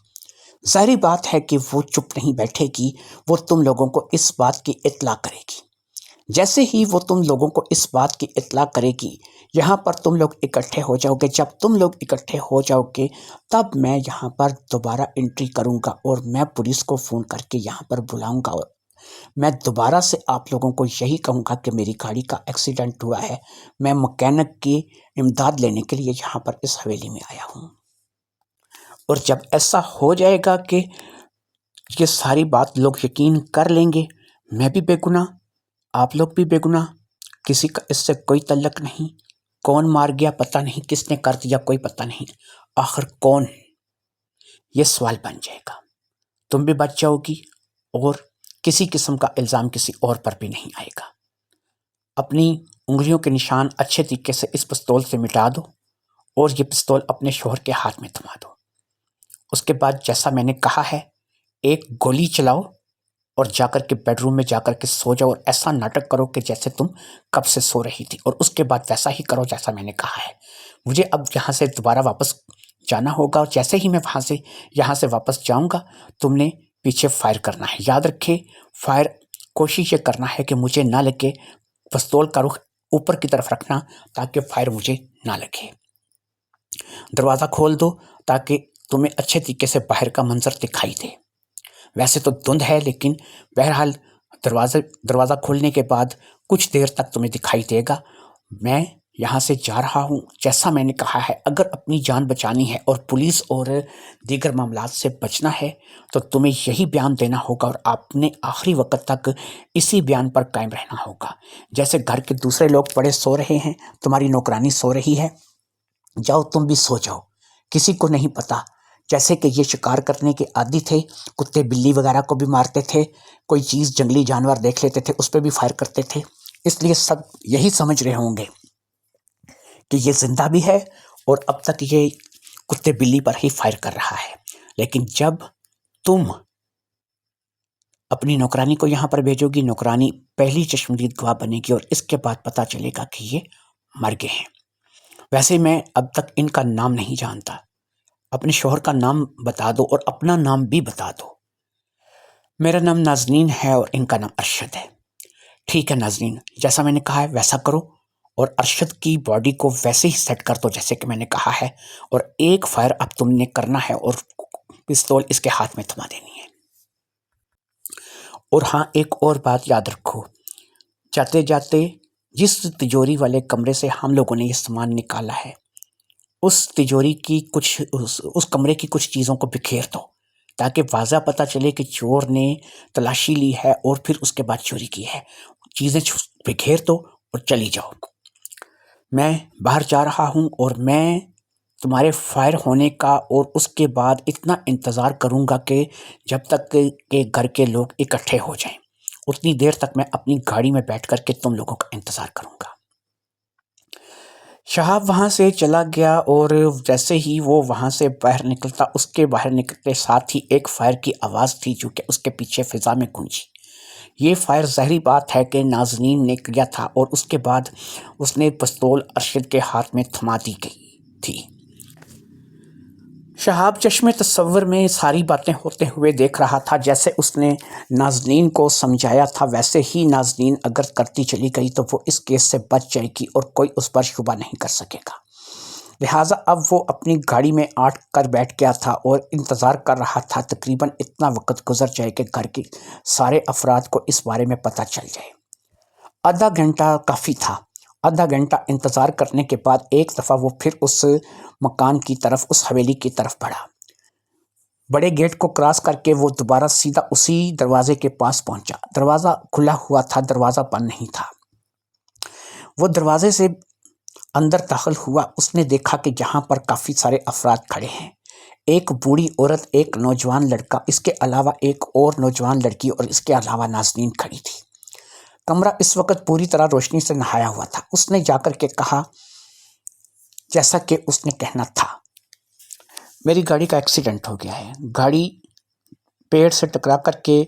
ظاہری بات ہے کہ وہ چپ نہیں بیٹھے گی، وہ تم لوگوں کو اس بات کی اطلاع کرے گی۔ جیسے ہی وہ تم لوگوں کو اس بات کی اطلاع کرے گی، یہاں پر تم لوگ اکٹھے ہو جاؤ گے۔ جب تم لوگ اکٹھے ہو جاؤ گے تب میں یہاں پر دوبارہ انٹری کروں گا اور میں پولیس کو فون کر کے یہاں پر بلاؤں گا، اور میں دوبارہ سے آپ لوگوں کو یہی کہوں گا کہ میری گاڑی کا ایکسیڈنٹ ہوا ہے، میں مکینک کی امداد لینے کے لیے یہاں پر اس حویلی میں آیا ہوں۔ اور جب ایسا ہو جائے گا کہ یہ ساری بات لوگ یقین کر لیں گے، میں بھی بے گناہ، آپ لوگ بھی بے گناہ، کسی کا اس سے کوئی تعلق نہیں، کون مار گیا پتہ نہیں، کس نے کر دیا کوئی پتہ نہیں، آخر کون، یہ سوال بن جائے گا، تم بھی بچ جاؤ گی اور کسی قسم کا الزام کسی اور پر بھی نہیں آئے گا۔ اپنی انگلیوں کے نشان اچھے طریقے سے اس پستول سے مٹا دو اور یہ پستول اپنے شوہر کے ہاتھ میں تھما دو۔ اس کے بعد جیسا میں نے کہا ہے ایک گولی چلاؤ اور جا کر کے بیڈ روم میں جا کر کے سو جاؤ، اور ایسا ناٹک کرو کہ جیسے تم کب سے سو رہی تھی، اور اس کے بعد ویسا ہی کرو جیسا میں نے کہا ہے۔ مجھے اب یہاں سے دوبارہ واپس جانا ہوگا، اور جیسے ہی میں یہاں سے واپس جاؤں گا تم نے پیچھے فائر کرنا ہے۔ یاد رکھے فائر کوشش یہ کرنا ہے کہ مجھے نہ لگے، پستول کا رخ اوپر کی طرف رکھنا تاکہ فائر مجھے نہ لگے۔ دروازہ کھول دو تاکہ تمہیں اچھے طریقے سے باہر کا منظر دکھائی دے۔ ویسے تو دھند ہے لیکن بہرحال دروازہ کھولنے کے بعد کچھ دیر تک تمہیں دکھائی دے گا۔ میں یہاں سے جا رہا ہوں، جیسا میں نے کہا ہے اگر اپنی جان بچانی ہے اور پولیس اور دیگر معاملات سے بچنا ہے تو تمہیں یہی بیان دینا ہوگا، اور آپ نے آخری وقت تک اسی بیان پر قائم رہنا ہوگا۔ جیسے گھر کے دوسرے لوگ پڑے سو رہے ہیں، تمہاری نوکرانی سو رہی ہے، جاؤ تم بھی سو جاؤ، کسی کو نہیں پتا۔ جیسے کہ یہ شکار کرنے کے عادی تھے، کتے بلی وغیرہ کو بھی مارتے تھے، کوئی چیز جنگلی جانور دیکھ لیتے تھے اس پہ بھی فائر کرتے تھے، اس لیے سب یہی سمجھ رہے ہوں گے کہ یہ زندہ بھی ہے اور اب تک یہ کتے بلی پر ہی فائر کر رہا ہے۔ لیکن جب تم اپنی نوکرانی کو یہاں پر بھیجو گی، نوکرانی پہلی چشمدید گواہ بنے گی اور اس کے بعد پتہ چلے گا کہ یہ مر گئے ہیں۔ ویسے میں اب تک ان کا نام نہیں جانتا، اپنے شوہر کا نام بتا دو اور اپنا نام بھی بتا دو۔ میرا نام نازنین ہے اور ان کا نام ارشد ہے۔ ٹھیک ہے نازنین، جیسا میں نے کہا ہے ویسا کرو، اور ارشد کی باڈی کو ویسے ہی سیٹ کر دو جیسے کہ میں نے کہا ہے، اور ایک فائر اب تم نے کرنا ہے اور پستول اس کے ہاتھ میں تھما دینی ہے۔ اور ہاں ایک اور بات یاد رکھو، جاتے جاتے جس تجوری والے کمرے سے ہم لوگوں نے یہ سامان نکالا ہے اس تجوری کی اس کمرے کی کچھ چیزوں کو بکھیر دو تاکہ واضح پتہ چلے کہ چور نے تلاشی لی ہے اور پھر اس کے بعد چوری کی ہے۔ چیزیں بکھیر دو اور چلی جاؤ۔ میں باہر جا رہا ہوں اور میں تمہارے فائر ہونے کا اور اس کے بعد اتنا انتظار کروں گا کہ جب تک کہ گھر کے لوگ اکٹھے ہو جائیں، اتنی دیر تک میں اپنی گاڑی میں بیٹھ کر کے تم لوگوں کا انتظار کروں گا۔ شہاب وہاں سے چلا گیا اور جیسے ہی وہ وہاں سے باہر نکلتا، اس کے باہر نکلتے ساتھ ہی ایک فائر کی آواز تھی جو کہ اس کے پیچھے فضا میں گونجی۔ یہ فائر ظاہری بات ہے کہ نازنین نے کیا تھا اور اس کے بعد اس نے پستول ارشد کے ہاتھ میں تھما دی گئی تھی۔ شہاب چشم تصور میں ساری باتیں ہوتے ہوئے دیکھ رہا تھا، جیسے اس نے نازنین کو سمجھایا تھا ویسے ہی نازنین اگر کرتی چلی گئی تو وہ اس کیس سے بچ جائے گی اور کوئی اس پر شبہ نہیں کر سکے گا۔ لہٰذا اب وہ اپنی گاڑی میں آٹ کر بیٹھ گیا تھا اور انتظار کر رہا تھا تقریباً اتنا وقت گزر جائے کہ گھر کے سارے افراد کو اس بارے میں پتہ چل جائے۔ آدھا گھنٹہ کافی تھا۔ آدھا گھنٹہ انتظار کرنے کے بعد ایک دفعہ وہ پھر اس مکان کی طرف، اس حویلی کی طرف بڑھا۔ بڑے گیٹ کو کراس کر کے وہ دوبارہ سیدھا اسی دروازے کے پاس پہنچا۔ دروازہ کھلا ہوا تھا، دروازہ بند نہیں تھا۔ وہ دروازے سے اندر داخل ہوا۔ اس نے دیکھا کہ یہاں پر کافی سارے افراد کھڑے ہیں، ایک بوڑھی عورت، ایک نوجوان لڑکا، اس کے علاوہ ایک اور نوجوان لڑکی اور اس کے علاوہ نازنین کھڑی تھی۔ کمرہ اس وقت پوری طرح روشنی سے نہایا ہوا تھا۔ اس نے جا کر کے کہا جیسا کہ اس نے کہنا تھا، میری گاڑی کا ایکسیڈنٹ ہو گیا ہے، گاڑی پیڑ سے ٹکرا کر کے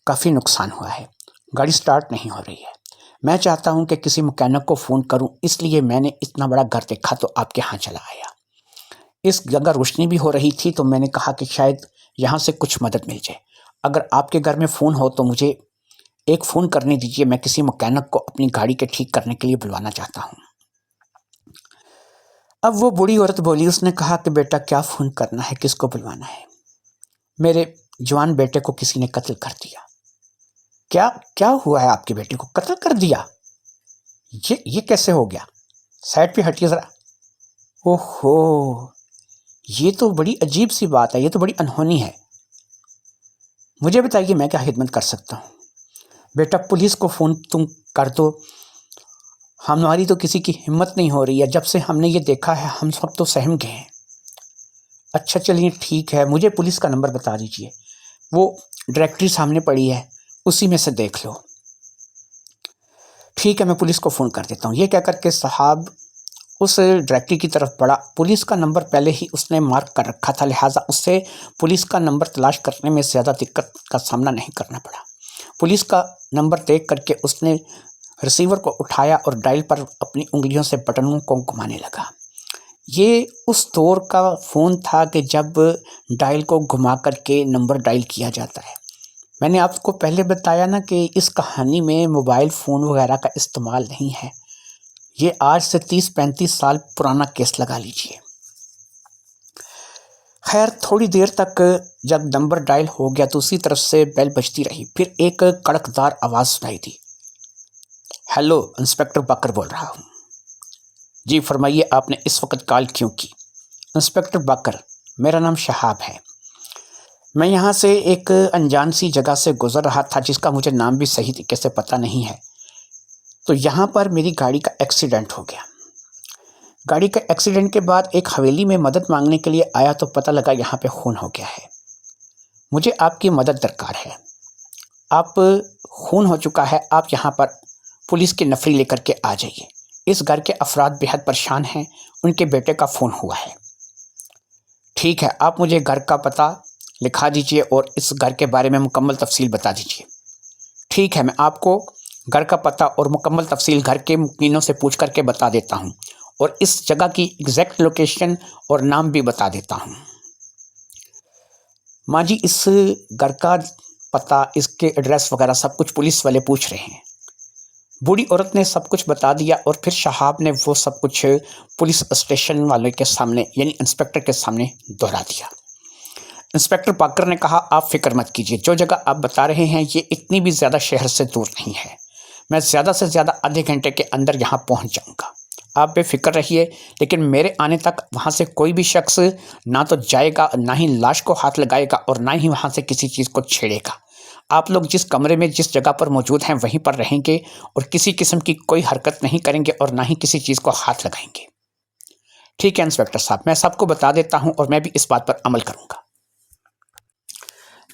کافی نقصان ہوا ہے، گاڑی سٹارٹ نہیں ہو رہی ہے، میں چاہتا ہوں کہ کسی مکینک کو فون کروں، اس لیے میں نے اتنا بڑا گھر دیکھا تو آپ کے ہاں چلا آیا۔ اس جگہ روشنی بھی ہو رہی تھی تو میں نے کہا کہ شاید یہاں سے کچھ مدد مل جائے۔ اگر آپ کے گھر میں فون ہو تو مجھے ایک فون کرنے دیجیے، میں کسی مکینک کو اپنی گاڑی کے ٹھیک کرنے کے لیے بلوانا چاہتا ہوں۔ اب وہ بوڑھی عورت بولی، اس نے کہا کہ بیٹا کیا فون کرنا ہے، کس کو بلوانا ہے؟ میرے جوان بیٹے کو کسی نے قتل کر دیا۔ کیا ہوا ہے آپ کے بیٹے کو قتل کر دیا؟ یہ کیسے ہو گیا؟ سائڈ پہ ہٹیے ذرا۔ اوہو، یہ تو بڑی عجیب سی بات ہے، یہ تو بڑی انہونی ہے۔ مجھے بتائیے میں کیا خدمت کر سکتا ہوں؟ بیٹا پولیس کو فون تم کر دو، ہماری تو کسی کی ہمت نہیں ہو رہی ہے، جب سے ہم نے یہ دیکھا ہے ہم سب تو سہم گئے ہیں۔ اچھا چلیے ٹھیک ہے، مجھے پولیس کا نمبر بتا دیجیے، وہ ڈائریکٹری سامنے پڑی ہے، اسی میں سے دیکھ لو۔ ٹھیک ہے، میں پولیس کو فون کر دیتا ہوں۔ یہ کہہ کر کے صاحب اس ڈائریکٹری کی طرف بڑھا۔ پولیس کا نمبر پہلے ہی اس نے مارک کر رکھا تھا، لہٰذا اس سے پولیس کا نمبر تلاش کرنے میں زیادہ دقت کا سامنا نہیں کرنا پڑا۔ پولیس کا نمبر دیکھ کر کے اس نے ریسیور کو اٹھایا اور ڈائل پر اپنی انگلیوں سے بٹنوں کو گھمانے لگا۔ یہ اس دور کا فون تھا کہ جب ڈائل کو گھما کر کے نمبر ڈائل کیا جاتا ہے۔ میں نے آپ کو پہلے بتایا نا کہ اس کہانی میں موبائل فون وغیرہ کا استعمال نہیں ہے۔ یہ آج سے 30-35 سال پرانا کیس لگا لیجئے۔ خیر تھوڑی دیر تک جب نمبر ڈائل ہو گیا تو اسی طرف سے بیل بجتی رہی، پھر ایک کڑکدار آواز سنائی دی۔ ہیلو، انسپکٹر باکر بول رہا ہوں۔ جی فرمائیے، آپ نے اس وقت کال کیوں کی؟ انسپکٹر باکر، میرا نام شہاب ہے، میں یہاں سے ایک انجان سی جگہ سے گزر رہا تھا جس کا مجھے نام بھی صحیح طریقے سے پتہ نہیں ہے، تو یہاں پر میری گاڑی کا ایکسیڈنٹ ہو گیا۔ گاڑی کے ایکسیڈنٹ کے بعد ایک حویلی میں مدد مانگنے کے لیے آیا تو پتہ لگا یہاں پہ خون ہو گیا ہے، مجھے آپ کی مدد درکار ہے۔ آپ خون ہو چکا ہے، آپ یہاں پر پولیس کی نفری لے کر کے آ جائیے۔ اس گھر کے افراد بہت پریشان ہیں، ان کے بیٹے کا فون ہوا ہے۔ ٹھیک ہے، آپ مجھے گھر کا پتہ لکھا دیجئے اور اس گھر کے بارے میں مکمل تفصیل بتا دیجئے۔ ٹھیک ہے، میں آپ کو گھر کا پتہ اور مکمل تفصیل گھر کے مکینوں سے پوچھ کر کے بتا دیتا ہوں اور اس جگہ کی ایگزیکٹ لوکیشن اور نام بھی بتا دیتا ہوں۔ ماں جی، اس گھر کا پتہ، اس کے ایڈریس وغیرہ سب کچھ پولیس والے پوچھ رہے ہیں۔ بوڑھی عورت نے سب کچھ بتا دیا اور پھر شہاب نے وہ سب کچھ پولیس اسٹیشن والے کے سامنے یعنی انسپکٹر کے سامنے دہرا دیا۔ انسپکٹر باکر نے کہا، آپ فکر مت کیجیے، جو جگہ آپ بتا رہے ہیں یہ اتنی بھی زیادہ شہر سے دور نہیں ہے، میں زیادہ سے زیادہ آدھے گھنٹے کے اندر یہاں پہنچ جاؤں گا، آپ بے فکر رہیے، لیکن میرے آنے تک وہاں سے کوئی بھی شخص نہ تو جائے گا، نہ ہی لاش کو ہاتھ لگائے گا اور نہ ہی وہاں سے کسی چیز کو چھیڑے گا۔ آپ لوگ جس کمرے میں جس جگہ پر موجود ہیں وہیں پر رہیں گے اور کسی قسم کی کوئی حرکت نہیں کریں گے اور نہ ہی کسی چیز کو ہاتھ لگائیں گے۔ ٹھیک ہے انسپیکٹر صاحب، میں سب کو بتا دیتا ہوں اور میں بھی اس بات پر عمل کروں گا۔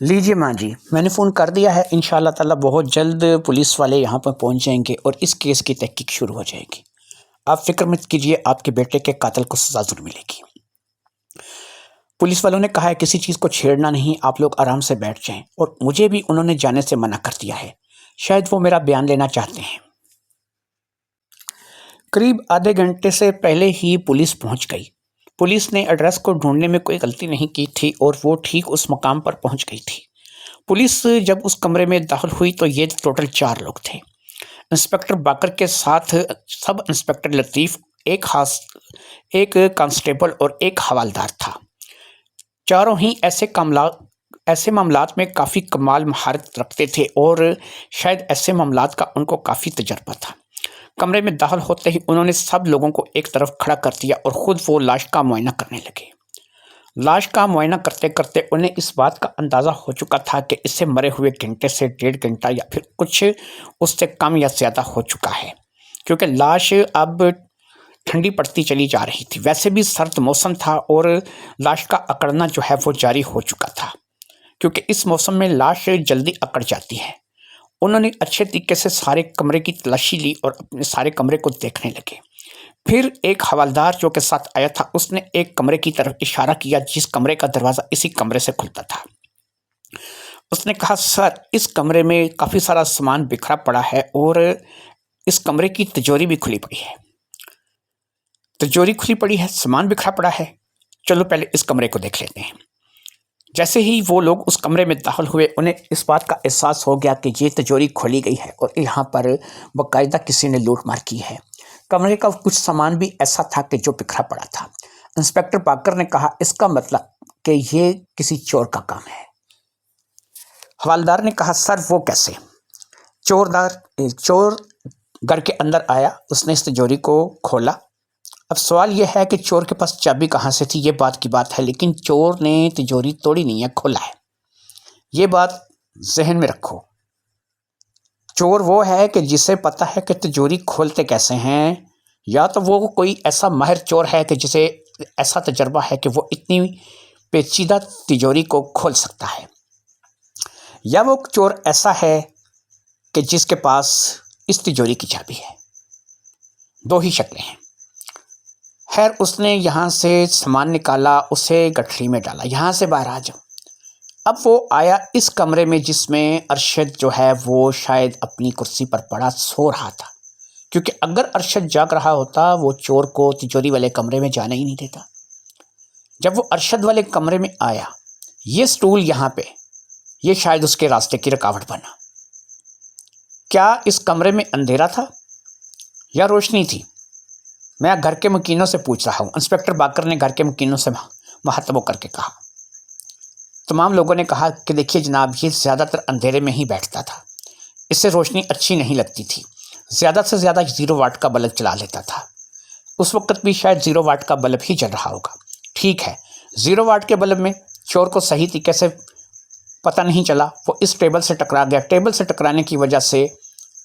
لیجیے ماں جی، میں نے فون کر دیا ہے، انشاءاللہ تعالی بہت جلد پولیس والے یہاں پر پہنچ جائیں گے اور اس کیس کی تحقیق شروع ہو جائے گی۔ آپ فکر مت کیجیے، آپ کے بیٹے کے قاتل کو سزا ضرور ملے گی۔ پولیس والوں نے کہا ہے کسی چیز کو چھیڑنا نہیں، آپ لوگ آرام سے بیٹھ جائیں، اور مجھے بھی انہوں نے جانے سے منع کر دیا ہے، شاید وہ میرا بیان لینا چاہتے ہیں۔ قریب آدھے گھنٹے سے پہلے ہی پولیس پہنچ گئی۔ پولیس نے ایڈریس کو ڈھونڈنے میں کوئی غلطی نہیں کی تھی اور وہ ٹھیک اس مقام پر پہنچ گئی تھی۔ پولیس جب اس کمرے میں داخل ہوئی تو یہ ٹوٹل 4 لوگ تھے۔ انسپیکٹر باقر کے ساتھ سب انسپیکٹر لطیف، ایک کانسٹیبل اور ایک حوالدار تھا۔ چاروں ہی ایسے معاملات میں کافی کمال مہارت رکھتے تھے اور شاید ایسے معاملات کا ان کو کافی تجربہ تھا۔ کمرے میں داخل ہوتے ہی انہوں نے سب لوگوں کو ایک طرف کھڑا کر دیا اور خود وہ لاش کا معائنہ کرنے لگے۔ لاش کا معائنہ کرتے کرتے انہیں اس بات کا اندازہ ہو چکا تھا کہ اسے مرے ہوئے گھنٹے سے 1.5 گھنٹہ یا پھر کچھ اس سے کم یا زیادہ ہو چکا ہے، کیونکہ لاش اب ٹھنڈی پڑتی چلی جا رہی تھی۔ ویسے بھی سرد موسم تھا اور لاش کا اکڑنا جو ہے وہ جاری ہو چکا تھا، کیونکہ اس موسم میں لاش جلدی اکڑ جاتی ہے۔ انہوں نے اچھے طریقے سے سارے کمرے کی تلاشی لی اور اپنے سارے کمرے کو دیکھنے لگے۔ پھر ایک حوالدار جو کہ ساتھ آیا تھا، اس نے ایک کمرے کی طرف اشارہ کیا جس کمرے کا دروازہ اسی کمرے سے کھلتا تھا۔ اس نے کہا، سر اس کمرے میں کافی سارا سامان بکھرا پڑا ہے اور اس کمرے کی تجوری بھی کھلی پڑی ہے۔ تجوری کھلی پڑی ہے، سامان بکھرا پڑا ہے، چلو پہلے اس کمرے کو دیکھ لیتے ہیں۔ جیسے ہی وہ لوگ اس کمرے میں داخل ہوئے، انہیں اس بات کا احساس ہو گیا کہ یہ تجوری کھولی گئی ہے اور یہاں پر باقاعدہ کسی نے لوٹ مار کی ہے۔ کمرے کا کچھ سامان بھی ایسا تھا کہ جو بکھرا پڑا تھا۔ انسپیکٹر باقر نے کہا، اس کا مطلب کہ یہ کسی چور کا کام ہے۔ حوالدار نے کہا، سر وہ کیسے؟ چور گھر کے اندر آیا، اس نے اس تجوری کو کھولا۔ اب سوال یہ ہے کہ چور کے پاس چابی کہاں سے تھی، یہ بات کی بات ہے، لیکن چور نے تجوری توڑی نہیں ہے، کھولا ہے۔ یہ بات ذہن میں رکھو۔ چور وہ ہے کہ جسے پتہ ہے کہ تجوری کھولتے کیسے ہیں، یا تو وہ کوئی ایسا ماہر چور ہے کہ جسے ایسا تجربہ ہے کہ وہ اتنی پیچیدہ تجوری کو کھول سکتا ہے، یا وہ چور ایسا ہے کہ جس کے پاس اس تجوری کی چابی ہے۔ دو ہی شکلیں ہیں۔ خیر، اس نے یہاں سے سامان نکالا، اسے گٹھڑی میں ڈالا، یہاں سے باہر آ جاؤ۔ اب وہ آیا اس کمرے میں جس میں ارشد جو ہے وہ شاید اپنی کرسی پر پڑا سو رہا تھا، کیونکہ اگر ارشد جاگ رہا ہوتا وہ چور کو تجوری والے کمرے میں جانے ہی نہیں دیتا۔ جب وہ ارشد والے کمرے میں آیا، یہ سٹول یہاں پہ، یہ شاید اس کے راستے کی رکاوٹ بنا۔ کیا اس کمرے میں اندھیرا تھا یا روشنی تھی؟ میں گھر کے مکینوں سے پوچھ رہا ہوں، انسپیکٹر باقر نے گھر کے مکینوں سے مخاطب کر کے کہا۔ تمام لوگوں نے کہا کہ دیکھیے جناب، یہ زیادہ تر اندھیرے میں ہی بیٹھتا تھا، اس سے روشنی اچھی نہیں لگتی تھی، زیادہ سے زیادہ 0 واٹ کا بلب چلا لیتا تھا۔ اس وقت بھی شاید 0 واٹ کا بلب ہی چل رہا ہوگا۔ ٹھیک ہے، 0 واٹ کے بلب میں چور کو صحیح طریقے سے پتہ نہیں چلا، وہ اس ٹیبل سے ٹکرا گیا، ٹیبل سے ٹکرانے کی وجہ سے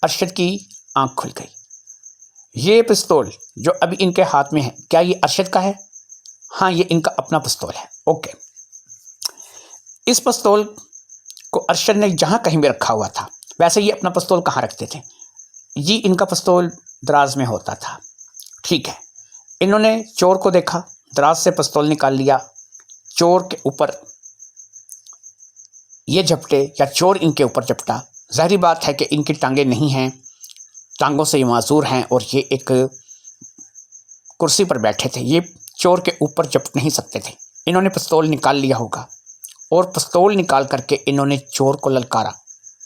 ارشد کی آنکھ کھل گئی۔ یہ پستول جو ابھی ان کے ہاتھ میں ہے، کیا یہ ارشد کا ہے؟ ہاں، یہ ان کا اپنا پستول ہے۔ اوکے، اس پستول کو ارشد نے جہاں کہیں بھی رکھا ہوا تھا، ویسے یہ اپنا پستول کہاں رکھتے تھے؟ جی، ان کا پستول دراز میں ہوتا تھا۔ ٹھیک ہے، انہوں نے چور کو دیکھا، دراز سے پستول نکال لیا، چور کے اوپر یہ جھپٹے یا چور ان کے اوپر جھپٹا۔ ظاہری بات ہے کہ ان کی ٹانگیں نہیں ہیں، ٹانگوں سے یہ معذور ہیں اور یہ ایک کرسی پر بیٹھے تھے، یہ چور کے اوپر جھپٹ نہیں سکتے تھے۔ انہوں نے پستول نکال لیا ہوگا اور پستول نکال کر کے انہوں نے چور کو للکارا،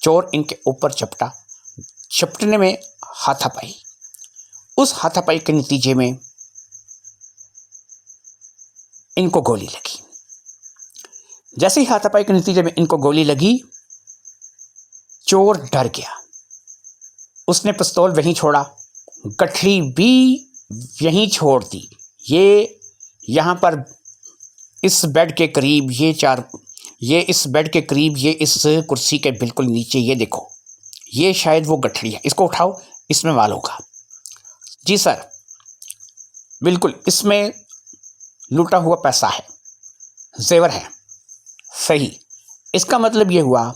چور ان کے اوپر جھپٹا، جھپٹنے میں ہاتھا پائی، اس ہاتھا پائی کے نتیجے میں ان کو گولی لگی۔ جیسے ہی ہاتھا پائی کے نتیجے میں ان کو گولی لگی، چور ڈر گیا، اس نے پستول وہیں چھوڑا، گٹھڑی بھی یہیں چھوڑ دی۔ یہ یہاں پر اس بیڈ کے قریب، یہ اس بیڈ کے قریب، یہ اس کرسی کے بالکل نیچے، یہ دیکھو، یہ شاید وہ گٹھڑی ہے، اس کو اٹھاؤ، اس میں مال ہوگا۔ جی سر، بالکل، اس میں لوٹا ہوا پیسہ ہے، زیور ہے، صحیح۔ اس کا مطلب یہ ہوا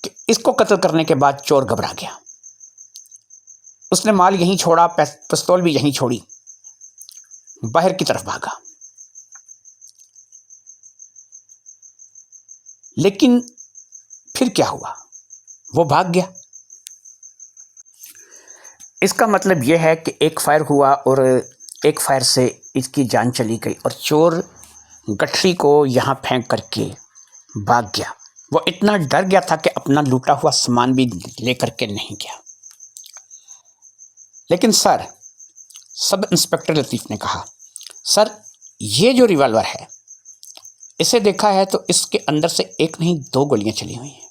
کہ اس کو قتل کرنے کے بعد چور گھبرا گیا، اس نے مال یہیں چھوڑا، پستول بھی یہیں چھوڑی، باہر کی طرف بھاگا۔ لیکن پھر کیا ہوا؟ وہ بھاگ گیا۔ اس کا مطلب یہ ہے کہ ایک فائر ہوا اور ایک فائر سے اس کی جان چلی گئی، اور چور گٹھری کو یہاں پھینک کر کے بھاگ گیا۔ وہ اتنا ڈر گیا تھا کہ اپنا لوٹا ہوا سامان بھی لے کر کے نہیں گیا۔ لیکن سر، سب انسپکٹر لطیف نے کہا، سر یہ جو ریوالور ہے، اسے دیکھا ہے تو اس کے اندر سے ایک نہیں 2 گولیاں چلی ہوئی ہیں،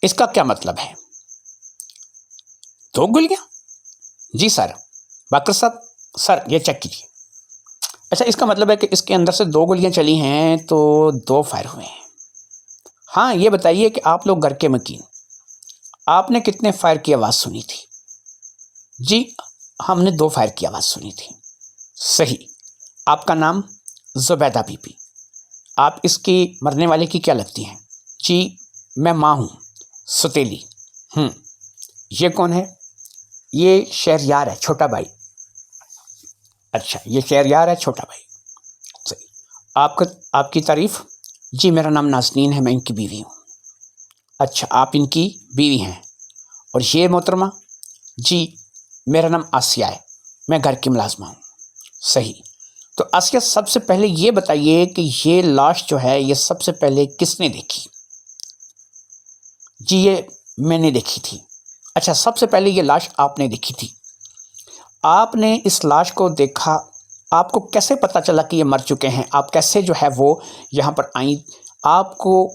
اس کا کیا مطلب ہے؟ 2 گولیاں؟ جی سر۔ باقر صاحب، سر یہ چیک کیجیے۔ اچھا، اس کا مطلب ہے کہ اس کے اندر سے 2 گولیاں چلی ہیں تو 2 فائر ہوئے ہیں۔ ہاں، یہ بتائیے کہ آپ لوگ گھر کے مکین، آپ نے کتنے فائر کی آواز سنی تھی؟ جی، ہم نے 2 فائر کی آواز سنی تھی۔ صحیح۔ آپ کا نام؟ زبیدہ بی بی۔ آپ اس کی مرنے والے کی کیا لگتی ہیں؟ جی، میں ماں ہوں، ستیلی۔ یہ کون ہے؟ یہ شہریار ہے، چھوٹا بھائی۔ اچھا، یہ شہریار ہے، چھوٹا بھائی، صحیح۔ آپ کی تعریف؟ جی، میرا نام نازنین ہے، میں ان کی بیوی ہوں۔ اچھا، آپ ان کی بیوی ہیں۔ اور یہ محترمہ؟ جی، میرا نام آسیہ ہے، میں گھر کی ملازمہ ہوں۔ صحیح۔ تو آسیہ، سب سے پہلے یہ بتائیے کہ یہ لاش جو ہے یہ سب سے پہلے کس نے دیکھی؟ جی، یہ میں نے دیکھی تھی۔ اچھا، سب سے پہلے یہ لاش آپ نے دیکھی تھی۔ آپ نے اس لاش کو دیکھا، آپ کو کیسے پتہ چلا کہ یہ مر چکے ہیں؟ آپ کیسے جو ہے وہ یہاں پر آئیں؟ آپ کو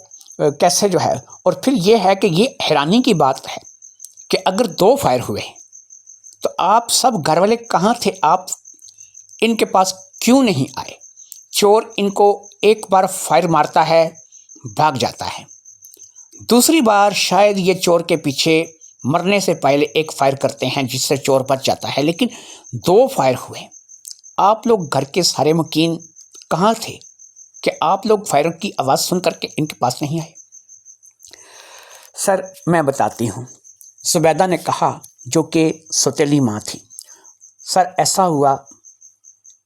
کیسے جو ہے؟ اور پھر یہ ہے کہ یہ حیرانی کی بات ہے کہ اگر 2 فائر ہوئے تو آپ سب گھر والے کہاں تھے؟ آپ ان کے پاس کیوں نہیں آئے؟ چور ان کو ایک بار فائر مارتا ہے، بھاگ جاتا ہے، دوسری بار شاید یہ چور کے پیچھے مرنے سے پہلے ایک فائر کرتے ہیں جس سے چور بچ جاتا ہے، لیکن 2 فائر ہوئے۔ آپ لوگ گھر کے سارے مکین کہاں تھے کہ آپ لوگ فائروں کی آواز سن کر کے ان کے پاس نہیں آئے؟ سر، میں بتاتی ہوں، زبیدہ نے کہا، جو کہ ستیلی ماں تھی۔ سر، ایسا ہوا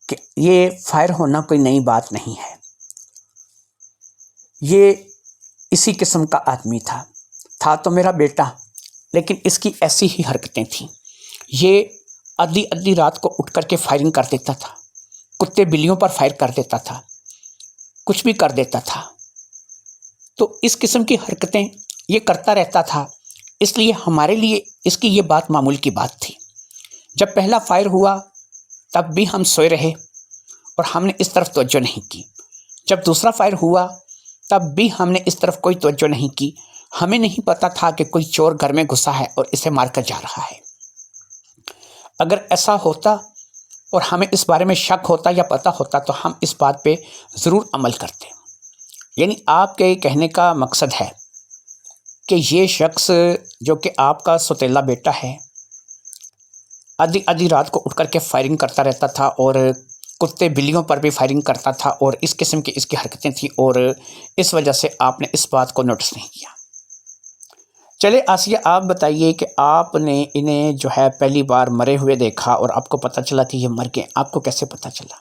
کہ یہ فائر ہونا کوئی نئی بات نہیں ہے، یہ اسی قسم کا آدمی تھا تو میرا بیٹا، لیکن اس کی ایسی ہی حرکتیں تھیں۔ یہ آدھی رات کو اٹھ کر کے فائرنگ کر دیتا تھا، کتے بلیوں پر فائر کر دیتا تھا، کچھ بھی کر دیتا تھا۔ تو اس قسم کی حرکتیں یہ کرتا رہتا تھا، اس لیے ہمارے لیے اس کی یہ بات معمول کی بات تھی۔ جب پہلا فائر ہوا تب بھی ہم سوئے رہے اور ہم نے اس طرف توجہ نہیں کی۔ جب دوسرا فائر ہوا تب بھی ہم نے اس طرف کوئی توجہ نہیں کی۔ ہمیں نہیں پتا تھا کہ کوئی چور گھر میں گھسا ہے اور اسے مار کر جا رہا ہے۔ اگر ایسا ہوتا اور ہمیں اس بارے میں شک ہوتا یا پتہ ہوتا تو ہم اس بات پہ ضرور عمل کرتے۔ یعنی آپ کے کہنے کا مقصد ہے کہ یہ شخص جو کہ آپ کا سوتیلا بیٹا ہے، آدھی رات کو اٹھ کر کے فائرنگ کرتا رہتا تھا اور کتے بلیوں پر بھی فائرنگ کرتا تھا، اور اس قسم کی اس کی حرکتیں تھیں، اور اس وجہ سے آپ نے اس بات کو نوٹس نہیں کیا۔ چلے آسیہ، آپ بتائیے کہ آپ نے انہیں جو ہے پہلی بار مرے ہوئے دیکھا اور آپ کو پتہ چلا کہ یہ مر گئے، آپ کو کیسے پتہ چلا؟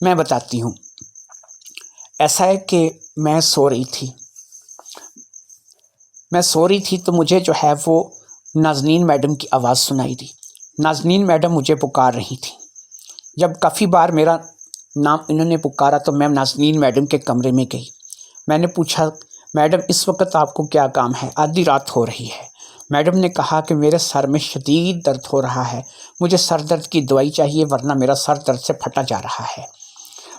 میں بتاتی ہوں۔ ایسا ہے کہ میں سو رہی تھی تو مجھے جو ہے وہ نازنین میڈم کی آواز سنائی دی۔ نازنین میڈم مجھے پکار رہی تھی۔ جب کافی بار میرا نام انہوں نے پکارا تو میں نازنین میڈم کے کمرے میں گئی۔ میں نے پوچھا، میڈم اس وقت آپ کو کیا کام ہے؟ آدھی رات ہو رہی ہے۔ میڈم نے کہا کہ میرے سر میں شدید درد ہو رہا ہے، مجھے سر درد کی دوائی چاہیے ورنہ میرا سر درد سے پھٹا جا رہا ہے۔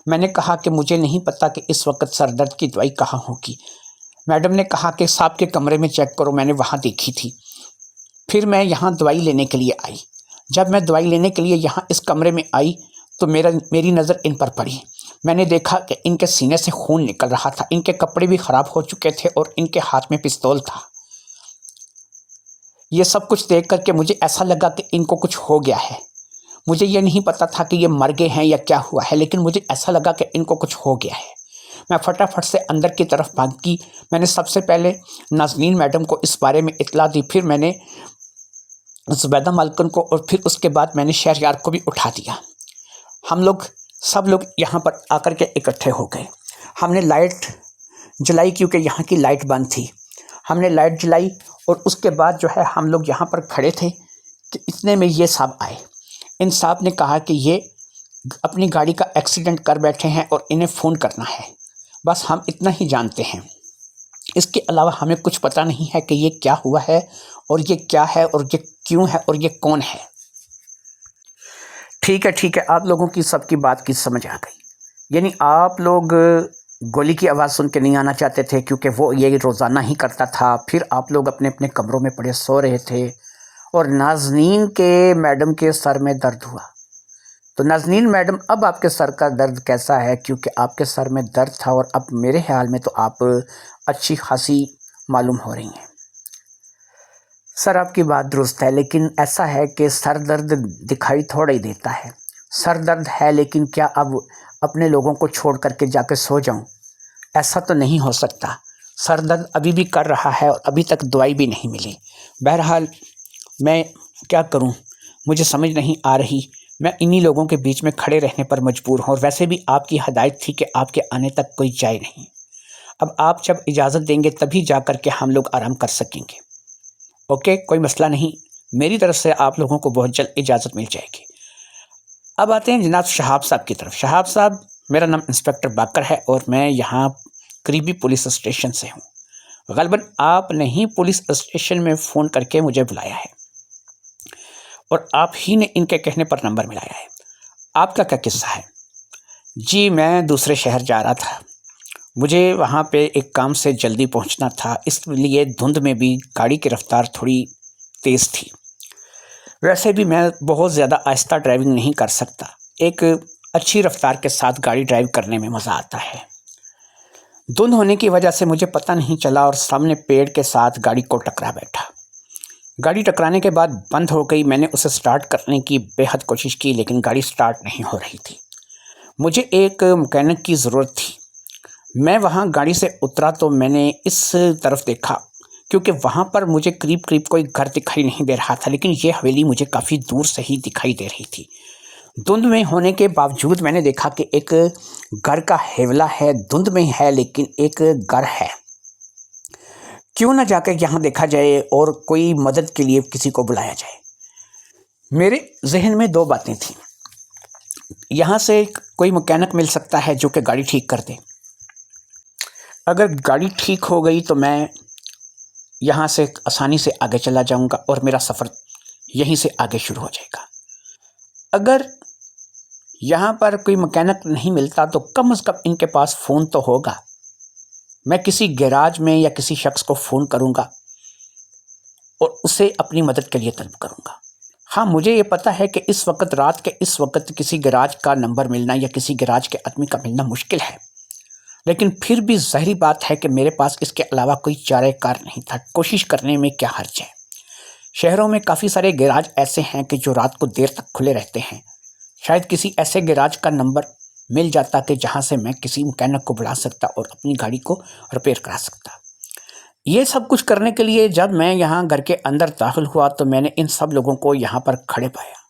میں نے کہا کہ مجھے نہیں پتا کہ اس وقت سر درد کی دوائی کہاں ہوگی۔ میڈم نے کہا کہ صاحب کے کمرے میں چیک کرو، میں نے وہاں دیکھی تھی۔ پھر میں یہاں دوائی لینے کے لیے آئی۔ جب میں دوائی لینے کے لیے یہاں اس کمرے میں آئی تو میری نظر ان پر پڑی۔ میں نے دیکھا کہ ان کے سینے سے خون نکل رہا تھا، ان کے کپڑے بھی خراب ہو چکے تھے اور ان کے ہاتھ میں پستول تھا۔ یہ سب کچھ دیکھ کر کے مجھے ایسا لگا کہ ان کو کچھ ہو گیا ہے۔ مجھے یہ نہیں پتا تھا کہ یہ مر گئے ہیں یا کیا ہوا ہے، لیکن مجھے ایسا لگا کہ ان کو کچھ ہو گیا ہے۔ میں فٹافٹ سے اندر کی طرف بھاگی۔ میں نے سب سے پہلے نازنین میڈم کو اس بارے میں اطلاع دی، پھر میں نے زبیدہ مالکن کو، اور پھر اس کے بعد میں نے شہریار کو بھی اٹھا دیا۔ ہم لوگ سب لوگ یہاں پر آ کر کے اکٹھے ہو گئے۔ ہم نے لائٹ جلائی کیونکہ یہاں کی لائٹ بند تھی۔ ہم نے لائٹ جلائی اور اس کے بعد جو ہے ہم لوگ یہاں پر کھڑے تھے کہ اتنے میں یہ صاحب آئے۔ ان صاحب نے کہا کہ یہ اپنی گاڑی کا ایکسیڈنٹ کر بیٹھے ہیں اور انہیں فون کرنا ہے۔ بس ہم اتنا ہی جانتے ہیں، اس کے علاوہ ہمیں کچھ پتہ نہیں ہے کہ یہ کیا ہوا ہے اور یہ کیا ہے اور یہ کیوں ہے اور یہ کون ہے۔ ٹھیک ہے، آپ لوگوں کی سب کی بات کی سمجھ آ گئی۔ یعنی آپ لوگ گولی کی آواز سن کے نہیں آنا چاہتے تھے کیونکہ وہ یہ روزانہ ہی کرتا تھا۔ پھر آپ لوگ اپنے اپنے کمروں میں پڑے سو رہے تھے اور نازنین کے میڈم کے سر میں درد ہوا۔ تو نازنین میڈم، اب آپ کے سر کا درد کیسا ہے؟ کیونکہ آپ کے سر میں درد تھا اور اب میرے خیال میں تو آپ اچھی خاصی معلوم ہو رہی ہیں۔ سر آپ کی بات درست ہے، لیکن ایسا ہے کہ سر درد دکھائی تھوڑا ہی دیتا ہے۔ سر درد ہے، لیکن کیا اب اپنے لوگوں کو چھوڑ کر کے جا کے سو جاؤں؟ ایسا تو نہیں ہو سکتا۔ سر درد ابھی بھی کر رہا ہے اور ابھی تک دوائی بھی نہیں ملی۔ بہرحال میں کیا کروں، مجھے سمجھ نہیں آ رہی۔ میں انہی لوگوں کے بیچ میں کھڑے رہنے پر مجبور ہوں، اور ویسے بھی آپ کی ہدایت تھی کہ آپ کے آنے تک کوئی جائے نہیں۔ اب آپ جب اجازت دیں گے تبھی جا کر کے ہم لوگ آرام کر سکیں گے۔ اوکے، کوئی مسئلہ نہیں، میری طرف سے آپ لوگوں کو بہت جلد اجازت مل جائے گی۔ اب آتے ہیں جناب شہاب صاحب کی طرف۔ شہاب صاحب، میرا نام انسپیکٹر باقر ہے اور میں یہاں قریبی پولیس اسٹیشن سے ہوں۔ غالباً آپ نے ہی پولیس اسٹیشن میں فون کر کے مجھے بلایا ہے اور آپ ہی نے ان کے کہنے پر نمبر ملایا ہے۔ آپ کا کیا قصہ ہے؟ جی، میں دوسرے شہر جا رہا تھا، مجھے وہاں پہ ایک کام سے جلدی پہنچنا تھا، اس لیے دھند میں بھی گاڑی کی رفتار تھوڑی تیز تھی۔ ویسے بھی میں بہت زیادہ آہستہ ڈرائیونگ نہیں کر سکتا، ایک اچھی رفتار کے ساتھ گاڑی ڈرائیو کرنے میں مزہ آتا ہے۔ دھند ہونے کی وجہ سے مجھے پتہ نہیں چلا اور سامنے پیڑ کے ساتھ گاڑی کو ٹکرا بیٹھا۔ گاڑی ٹکرانے کے بعد بند ہو گئی۔ میں نے اسے سٹارٹ کرنے کی بے حد کوشش کی، لیکن گاڑی سٹارٹ نہیں ہو رہی تھی۔ مجھے ایک مکینک کی ضرورت تھی۔ میں وہاں گاڑی سے اترا تو میں نے اس طرف دیکھا، کیونکہ وہاں پر مجھے قریب کوئی گھر دکھائی نہیں دے رہا تھا، لیکن یہ حویلی مجھے کافی دور سے ہی دکھائی دے رہی تھی۔ دھند میں ہونے کے باوجود میں نے دیکھا کہ ایک گھر کا حوالہ ہے، دھند میں ہے لیکن ایک گھر ہے۔ کیوں نہ جا کے یہاں دیکھا جائے اور کوئی مدد کے لیے کسی کو بلایا جائے۔ میرے ذہن میں دو باتیں تھیں۔ یہاں سے کوئی مکینک مل سکتا ہے جو کہ گاڑی ٹھیک کر دے۔ اگر گاڑی ٹھیک ہو گئی تو میں یہاں سے آسانی سے آگے چلا جاؤں گا اور میرا سفر یہیں سے آگے شروع ہو جائے گا۔ اگر یہاں پر کوئی مکینک نہیں ملتا تو کم از کم ان کے پاس فون تو ہوگا۔ میں کسی گیراج میں یا کسی شخص کو فون کروں گا اور اسے اپنی مدد کے لیے طلب کروں گا۔ ہاں، مجھے یہ پتہ ہے کہ اس وقت رات کے اس وقت کسی گیراج کا نمبر ملنا یا کسی گیراج کے آدمی کا ملنا مشکل ہے، لیکن پھر بھی ظاہری بات ہے کہ میرے پاس اس کے علاوہ کوئی چارہ کار نہیں تھا۔ کوشش کرنے میں کیا حرج ہے؟ شہروں میں کافی سارے گیراج ایسے ہیں کہ جو رات کو دیر تک کھلے رہتے ہیں۔ شاید کسی ایسے گیراج کا نمبر مل جاتا کہ جہاں سے میں کسی مکینک کو بلا سکتا اور اپنی گاڑی کو ریپیئر کرا سکتا۔ یہ سب کچھ کرنے کے لیے جب میں یہاں گھر کے اندر داخل ہوا تو میں نے ان سب لوگوں کو یہاں پر کھڑے پایا۔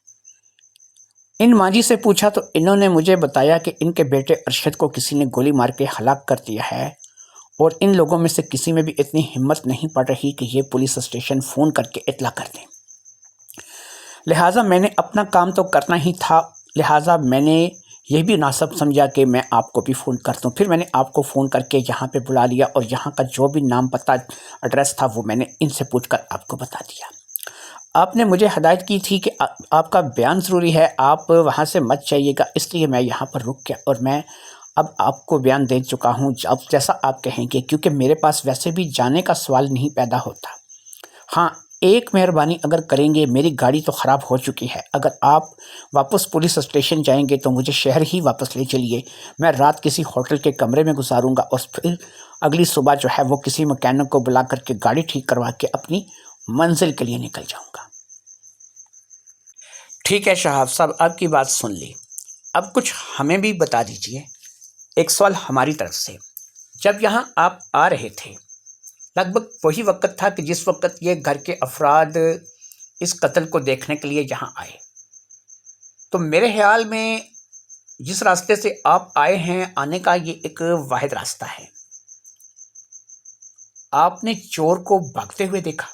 ان ماجی سے پوچھا تو انہوں نے مجھے بتایا کہ ان کے بیٹے ارشد کو کسی نے گولی مار کے ہلاک کر دیا ہے، اور ان لوگوں میں سے کسی میں بھی اتنی ہمت نہیں پڑ رہی کہ یہ پولیس اسٹیشن فون کر کے اطلاع کر دیں۔ لہٰذا میں نے اپنا کام تو کرنا ہی تھا، لہٰذا میں نے یہ بھی مناسب سمجھا کہ میں آپ کو بھی فون کر دوں۔ پھر میں نے آپ کو فون کر کے یہاں پہ بلا لیا اور یہاں کا جو بھی نام پتہ ایڈریس تھا وہ میں نے ان سے پوچھ کر آپ کو بتا دیا۔ آپ نے مجھے ہدایت کی تھی کہ آپ کا بیان ضروری ہے، آپ وہاں سے مت جائیے گا، اس لیے میں یہاں پر رک گیا اور میں اب آپ کو بیان دے چکا ہوں اب جیسا آپ کہیں گے، کیونکہ میرے پاس ویسے بھی جانے کا سوال نہیں پیدا ہوتا۔ ہاں، ایک مہربانی اگر کریں گے، میری گاڑی تو خراب ہو چکی ہے، اگر آپ واپس پولیس اسٹیشن جائیں گے تو مجھے شہر ہی واپس لے چلیے۔ میں رات کسی ہوٹل کے کمرے میں گزاروں گا اور پھر اگلی صبح جو ہے وہ کسی مکینک کو بلا کر کے گاڑی ٹھیک کروا کے اپنی منزل کے لیے نکل جاؤں گا۔ ٹھیک ہے شہاب صاحب، آپ کی بات سن لی، اب کچھ ہمیں بھی بتا دیجئے۔ ایک سوال ہماری طرف سے، جب یہاں آپ آ رہے تھے لگ بھگ وہی وقت تھا کہ جس وقت یہ گھر کے افراد اس قتل کو دیکھنے کے لیے یہاں آئے، تو میرے خیال میں جس راستے سے آپ آئے ہیں آنے کا یہ ایک واحد راستہ ہے۔ آپ نے چور کو بھاگتے ہوئے دیکھا؟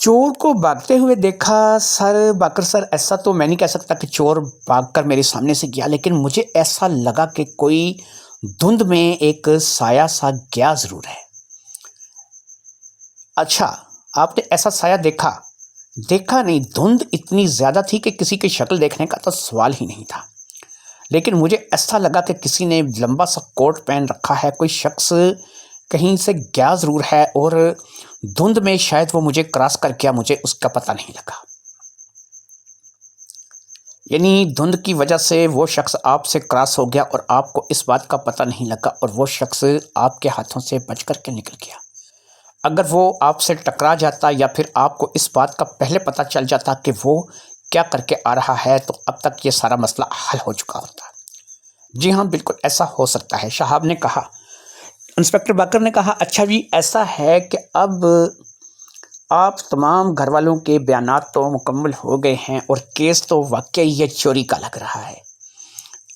چور کو بھاگتے ہوئے دیکھا سر باقر سر، ایسا تو میں نہیں کہہ سکتا کہ چور بھاگ کر میرے سامنے سے گیا، لیکن مجھے ایسا لگا کہ کوئی دھند میں ایک سایہ سا گیا ضرور ہے۔ اچھا، آپ نے ایسا سایہ دیکھا؟ دیکھا نہیں، دھند اتنی زیادہ تھی کہ کسی کی شکل دیکھنے کا تو سوال ہی نہیں تھا، لیکن مجھے ایسا لگا کہ کسی نے لمبا سا کوٹ پہن رکھا ہے، کوئی شخص کہیں سے گیا ضرور ہے، اور دھند میں شاید وہ مجھے کراس کر گیا، مجھے اس کا پتہ نہیں لگا۔ یعنی دھند کی وجہ سے وہ شخص آپ سے کراس ہو گیا اور آپ کو اس بات کا پتہ نہیں لگا، اور وہ شخص آپ کے ہاتھوں سے بچ کر کے نکل گیا۔ اگر وہ آپ سے ٹکرا جاتا یا پھر آپ کو اس بات کا پہلے پتہ چل جاتا کہ وہ کیا کر کے آ رہا ہے، تو اب تک یہ سارا مسئلہ حل ہو چکا ہوتا۔ جی ہاں، بالکل ایسا ہو سکتا ہے، شہاب نے کہا۔ انسپکٹر باقر نے کہا، اچھا جی ایسا ہے کہ اب آپ تمام گھر والوں کے بیانات تو مکمل ہو گئے ہیں، اور کیس تو واقعی یہ چوری کا لگ رہا ہے۔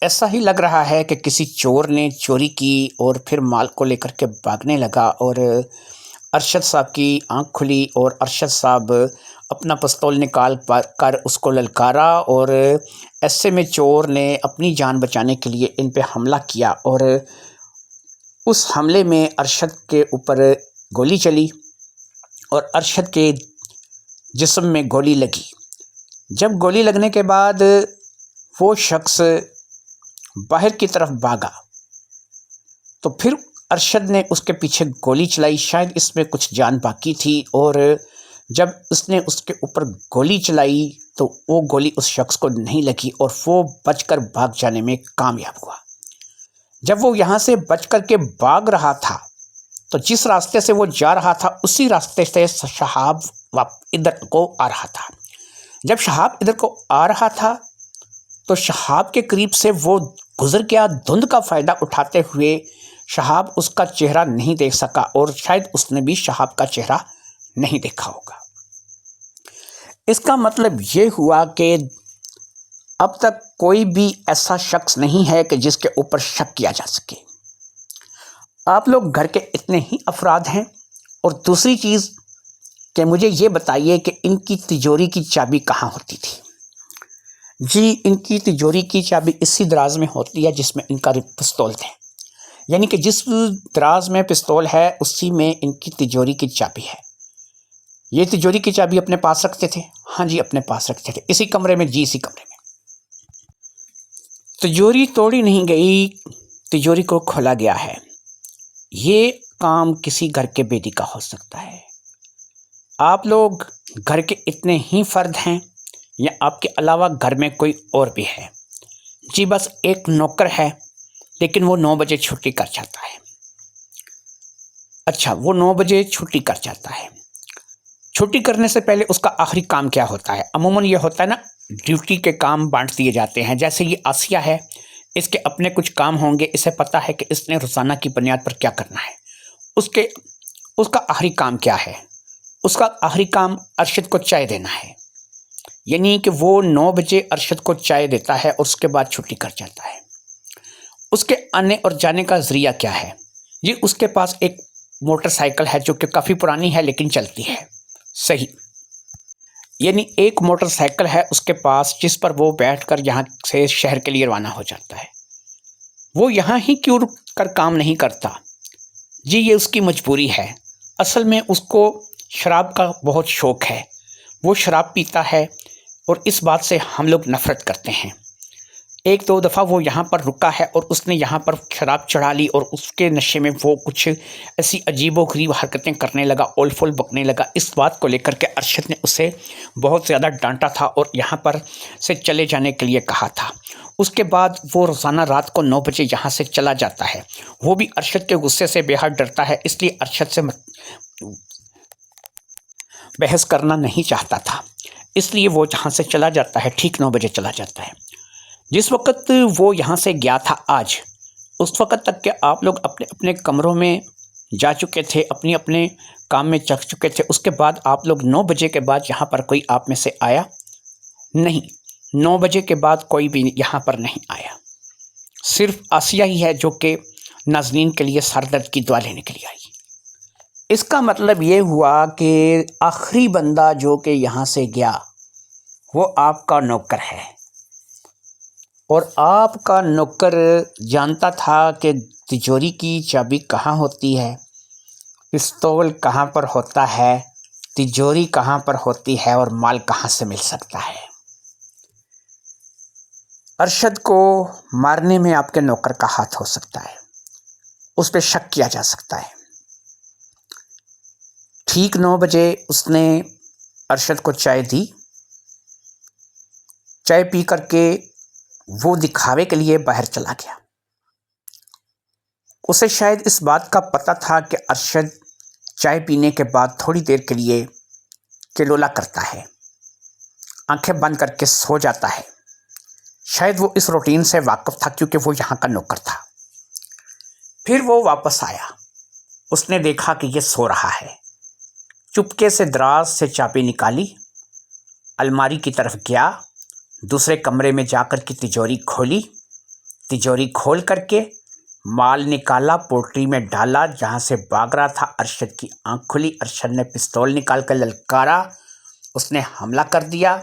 ایسا ہی لگ رہا ہے کہ کسی چور نے چوری کی اور پھر مال کو لے کر کے بھاگنے لگا، اور ارشد صاحب کی آنکھ کھلی اور ارشد صاحب اپنا پستول نکال کر اس کو للکارا، اور ایسے میں چور نے اپنی جان بچانے کے لیے ان پہ حملہ کیا، اور اس حملے میں ارشد کے اوپر گولی چلی اور ارشد کے جسم میں گولی لگی۔ جب گولی لگنے کے بعد وہ شخص باہر کی طرف بھاگا تو پھر ارشد نے اس کے پیچھے گولی چلائی، شاید اس میں کچھ جان باقی تھی، اور جب اس نے اس کے اوپر گولی چلائی تو وہ گولی اس شخص کو نہیں لگی، اور وہ بچ کر بھاگ جانے میں کامیاب ہوا۔ جب وہ یہاں سے بچ کر کے بھاگ رہا تھا تو جس راستے سے وہ جا رہا تھا اسی راستے سے شہاب ادھر کو آ رہا تھا۔ جب شہاب ادھر کو آ رہا تھا تو شہاب کے قریب سے وہ گزر گیا، دھند کا فائدہ اٹھاتے ہوئے شہاب اس کا چہرہ نہیں دیکھ سکا، اور شاید اس نے بھی شہاب کا چہرہ نہیں دیکھا ہوگا۔ اس کا مطلب یہ ہوا کہ اب تک کوئی بھی ایسا شخص نہیں ہے کہ جس کے اوپر شک کیا جا سکے۔ آپ لوگ گھر کے اتنے ہی افراد ہیں، اور دوسری چیز کہ مجھے یہ بتائیے کہ ان کی تجوری کی چابی کہاں ہوتی تھی؟ جی، ان کی تجوری کی چابی اسی دراز میں ہوتی ہے جس میں ان کا پستول تھے، یعنی کہ جس دراز میں پستول ہے اسی میں ان کی تجوری کی چابی ہے۔ یہ تجوری کی چابی اپنے پاس رکھتے تھے؟ ہاں جی، اپنے پاس رکھتے تھے۔ اسی کمرے میں؟ جی اسی کمرے میں۔ تجوری توڑی نہیں گئی، تجوری کو کھولا گیا ہے۔ یہ کام کسی گھر کے بیٹی کا ہو سکتا ہے۔ آپ لوگ گھر کے اتنے ہی فرد ہیں یا آپ کے علاوہ گھر میں کوئی اور بھی ہے؟ جی بس ایک نوکر ہے، لیکن وہ 9 بجے چھٹی کر جاتا ہے۔ اچھا، وہ 9 بجے چھٹی کر جاتا ہے۔ چھٹی کرنے سے پہلے اس کا آخری کام کیا ہوتا ہے؟ عموماً یہ ہوتا ہے نا، ڈیوٹی کے کام بانٹ دیے جاتے ہیں۔ جیسے یہ آسیہ ہے، اس کے اپنے کچھ کام ہوں گے، اسے پتہ ہے کہ اس نے روزانہ کی بنیاد پر کیا کرنا ہے۔ اس کا آخری کام کیا ہے؟ اس کا آخری کام ارشد کو چائے دینا ہے، یعنی کہ وہ 9 بجے ارشد کو چائے دیتا ہے اور اس کے بعد چھٹی کر جاتا ہے۔ اس کے آنے اور جانے کا ذریعہ کیا ہے؟ یہ اس کے پاس ایک موٹر سائیکل ہے جو کہ کافی پرانی ہے لیکن چلتی ہے۔ صحیح، یعنی ایک موٹر سائیکل ہے اس کے پاس جس پر وہ بیٹھ کر یہاں سے شہر کے لیے روانہ ہو جاتا ہے۔ وہ یہاں ہی کیوں رک کر کام نہیں کرتا؟ جی یہ اس کی مجبوری ہے۔ اصل میں اس کو شراب کا بہت شوق ہے، وہ شراب پیتا ہے اور اس بات سے ہم لوگ نفرت کرتے ہیں۔ 1-2 دفعہ وہ یہاں پر رکا ہے اور اس نے یہاں پر شراب چڑھا لی، اور اس کے نشے میں وہ کچھ ایسی عجیب و غریب حرکتیں کرنے لگا، اول فول بکنے لگا۔ اس بات کو لے کر کے ارشد نے اسے بہت زیادہ ڈانٹا تھا اور یہاں پر سے چلے جانے کے لیے کہا تھا۔ اس کے بعد وہ روزانہ رات کو 9 بجے یہاں سے چلا جاتا ہے۔ وہ بھی ارشد کے غصے سے بے حد ڈرتا ہے، اس لیے ارشد سے بحث کرنا نہیں چاہتا تھا۔ اس لیے وہ جہاں سے چلا جاتا ہے ٹھیک 9 بجے چلا جاتا ہے۔ جس وقت وہ یہاں سے گیا تھا آج، اس وقت تک کہ آپ لوگ اپنے اپنے کمروں میں جا چکے تھے، اپنے کام میں چک چکے تھے۔ اس کے بعد آپ لوگ 9 بجے کے بعد یہاں پر کوئی آپ میں سے آیا نہیں۔ 9 بجے کے بعد کوئی بھی یہاں پر نہیں آیا، صرف آسیہ ہی ہے جو کہ ناظرین کے لیے سر درد کی دعا لینے کے لیے آئی۔ اس کا مطلب یہ ہوا کہ آخری بندہ جو کہ یہاں سے گیا وہ آپ کا نوکر ہے، اور آپ کا نوکر جانتا تھا کہ تجوری کی چابی کہاں ہوتی ہے، پستول کہاں پر ہوتا ہے، تجوری کہاں پر ہوتی ہے، اور مال کہاں سے مل سکتا ہے۔ ارشد کو مارنے میں آپ کے نوکر کا ہاتھ ہو سکتا ہے، اس پہ شک کیا جا سکتا ہے۔ ٹھیک 9 بجے اس نے ارشد کو چائے دی، چائے پی کر کے وہ دکھاوے کے لیے باہر چلا گیا۔ اسے شاید اس بات کا پتہ تھا کہ ارشد چائے پینے کے بعد تھوڑی دیر کے لیے کلولا کرتا ہے، آنکھیں بند کر کے سو جاتا ہے۔ شاید وہ اس روٹین سے واقف تھا کیونکہ وہ یہاں کا نوکر تھا۔ پھر وہ واپس آیا، اس نے دیکھا کہ یہ سو رہا ہے، چپکے سے دراز سے چابی نکالی، الماری کی طرف گیا، دوسرے کمرے میں جا کر کے تجوری کھولی، تجوری کھول کر کے مال نکالا، پوٹلی میں ڈالا، جہاں سے بھاگ رہا تھا۔ ارشد کی آنکھ کھلی، ارشد نے پستول نکال کر للکارا، اس نے حملہ کر دیا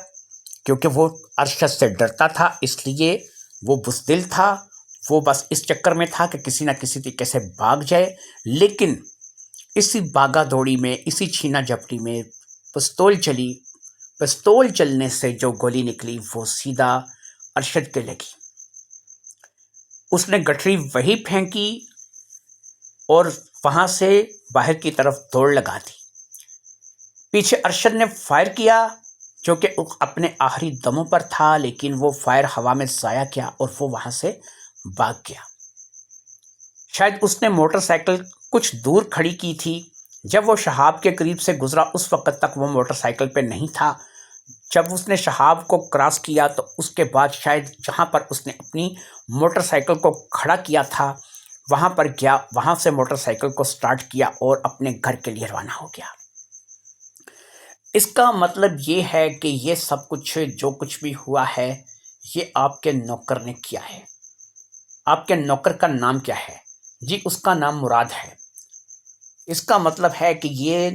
کیونکہ وہ ارشد سے ڈرتا تھا، اس لیے وہ بزدل تھا، وہ بس اس چکر میں تھا کہ کسی نہ کسی طریقے سے بھاگ جائے۔ لیکن اسی باگا دوڑی میں، اسی چھینا جھپٹی میں پستول چلی، پستول چلنے سے جو گولی نکلی وہ سیدھا ارشد کے لگی۔ اس نے گٹھری وہی پھینکی اور وہاں سے باہر کی طرف دوڑ لگا دی۔ پیچھے ارشد نے فائر کیا جو کہ اپنے آخری دموں پر تھا، لیکن وہ فائر ہوا میں ضائع کیا اور وہ وہاں سے بھاگ گیا۔ شاید اس نے موٹر سائیکل کچھ دور کھڑی کی تھی، جب وہ شہاب کے قریب سے گزرا اس وقت تک وہ موٹر سائیکل پہ نہیں تھا۔ جب اس نے شہاب کو کراس کیا تو اس کے بعد شاید جہاں پر اس نے اپنی موٹر سائیکل کو کھڑا کیا تھا وہاں پر گیا، وہاں سے موٹر سائیکل کو سٹارٹ کیا اور اپنے گھر کے لیے روانہ ہو گیا۔ اس کا مطلب یہ ہے کہ یہ سب کچھ جو کچھ بھی ہوا ہے یہ آپ کے نوکر نے کیا ہے۔ آپ کے نوکر کا نام کیا ہے؟ جی اس کا نام مراد ہے۔ اس کا مطلب ہے کہ یہ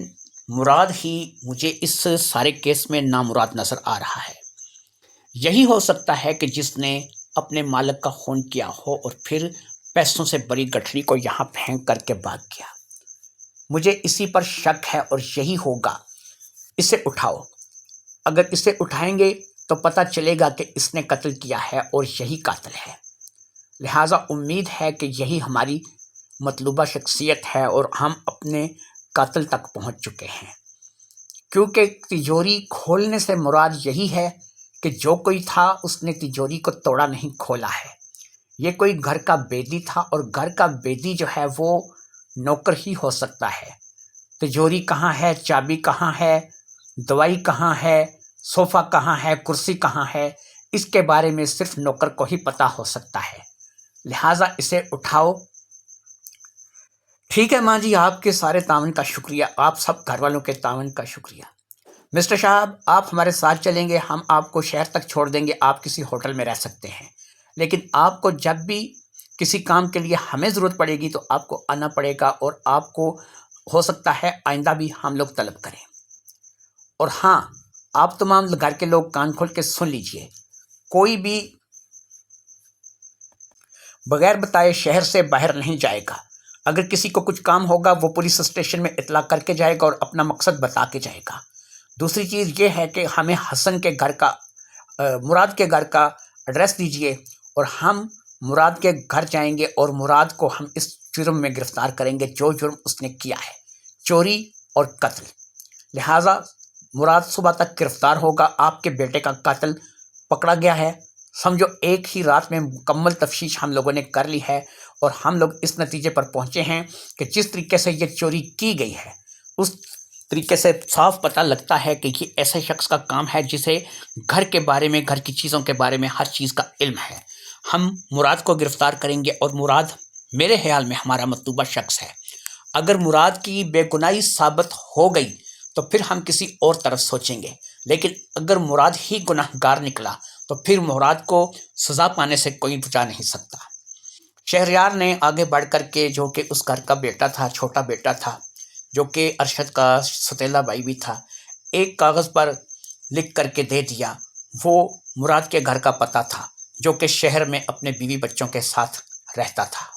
مراد ہی مجھے اس سارے کیس میں نامراد نظر آ رہا ہے۔ یہی ہو سکتا ہے کہ جس نے اپنے مالک کا خون کیا ہو اور پھر پیسوں سے بڑی گٹھڑی کو یہاں پھینک کر کے بھاگ گیا۔ مجھے اسی پر شک ہے اور یہی ہوگا۔ اسے اٹھاؤ، اگر اسے اٹھائیں گے تو پتہ چلے گا کہ اس نے قتل کیا ہے اور یہی قاتل ہے۔ لہٰذا امید ہے کہ یہی ہماری مطلوبہ شخصیت ہے اور ہم اپنے قاتل تک پہنچ چکے ہیں، کیونکہ تجوری کھولنے سے مراد یہی ہے کہ جو کوئی تھا اس نے تجوری کو توڑا نہیں، کھولا ہے۔ یہ کوئی گھر کا بیدی تھا اور گھر کا بیدی جو ہے وہ نوکر ہی ہو سکتا ہے۔ تجوری کہاں ہے، چابی کہاں ہے، دوائی کہاں ہے، صوفہ کہاں ہے، کرسی کہاں ہے، اس کے بارے میں صرف نوکر کو ہی پتہ ہو سکتا ہے۔ لہٰذا اسے اٹھاؤ۔ ٹھیک ہے ماں جی، آپ کے سارے تعاون کا شکریہ، آپ سب گھر والوں کے تعاون کا شکریہ۔ مسٹر صاحب آپ ہمارے ساتھ چلیں گے، ہم آپ کو شہر تک چھوڑ دیں گے، آپ کسی ہوٹل میں رہ سکتے ہیں، لیکن آپ کو جب بھی کسی کام کے لیے ہمیں ضرورت پڑے گی تو آپ کو آنا پڑے گا، اور آپ کو ہو سکتا ہے آئندہ بھی ہم لوگ طلب کریں۔ اور ہاں، آپ تمام گھر کے لوگ کان کھول کے سن لیجئے، کوئی بھی بغیر بتائے شہر سے باہر نہیں جائے گا۔ اگر کسی کو کچھ کام ہوگا وہ پولیس اسٹیشن میں اطلاع کر کے جائے گا اور اپنا مقصد بتا کے جائے گا۔ دوسری چیز یہ ہے کہ ہمیں حسن کے گھر کا مراد کے گھر کا ایڈریس دیجئے اور ہم مراد کے گھر جائیں گے اور مراد کو ہم اس جرم میں گرفتار کریں گے جو جرم اس نے کیا ہے، چوری اور قتل۔ لہٰذا مراد صبح تک گرفتار ہوگا۔ آپ کے بیٹے کا قاتل پکڑا گیا ہے، سمجھو ایک ہی رات میں مکمل تفتیش ہم لوگوں نے کر لی ہے، اور ہم لوگ اس نتیجے پر پہنچے ہیں کہ جس طریقے سے یہ چوری کی گئی ہے اس طریقے سے صاف پتہ لگتا ہے کہ یہ ایسے شخص کا کام ہے جسے گھر کے بارے میں، گھر کی چیزوں کے بارے میں ہر چیز کا علم ہے۔ ہم مراد کو گرفتار کریں گے اور مراد میرے خیال میں ہمارا مطلوبہ شخص ہے۔ اگر مراد کی بے گناہی ثابت ہو گئی تو پھر ہم کسی اور طرف سوچیں گے، لیکن اگر مراد ہی گناہ گار نکلا تو پھر مراد کو سزا پانے سے کوئی بچا نہیں سکتا۔ شہریار نے آگے بڑھ کر کے، جو کہ اس گھر کا بیٹا تھا، چھوٹا بیٹا تھا، جو کہ ارشد کا ستیلا بھائی بھی تھا، ایک کاغذ پر لکھ کر کے دے دیا۔ وہ مراد کے گھر کا پتہ تھا، جو کہ شہر میں اپنے بیوی بچوں کے ساتھ رہتا تھا۔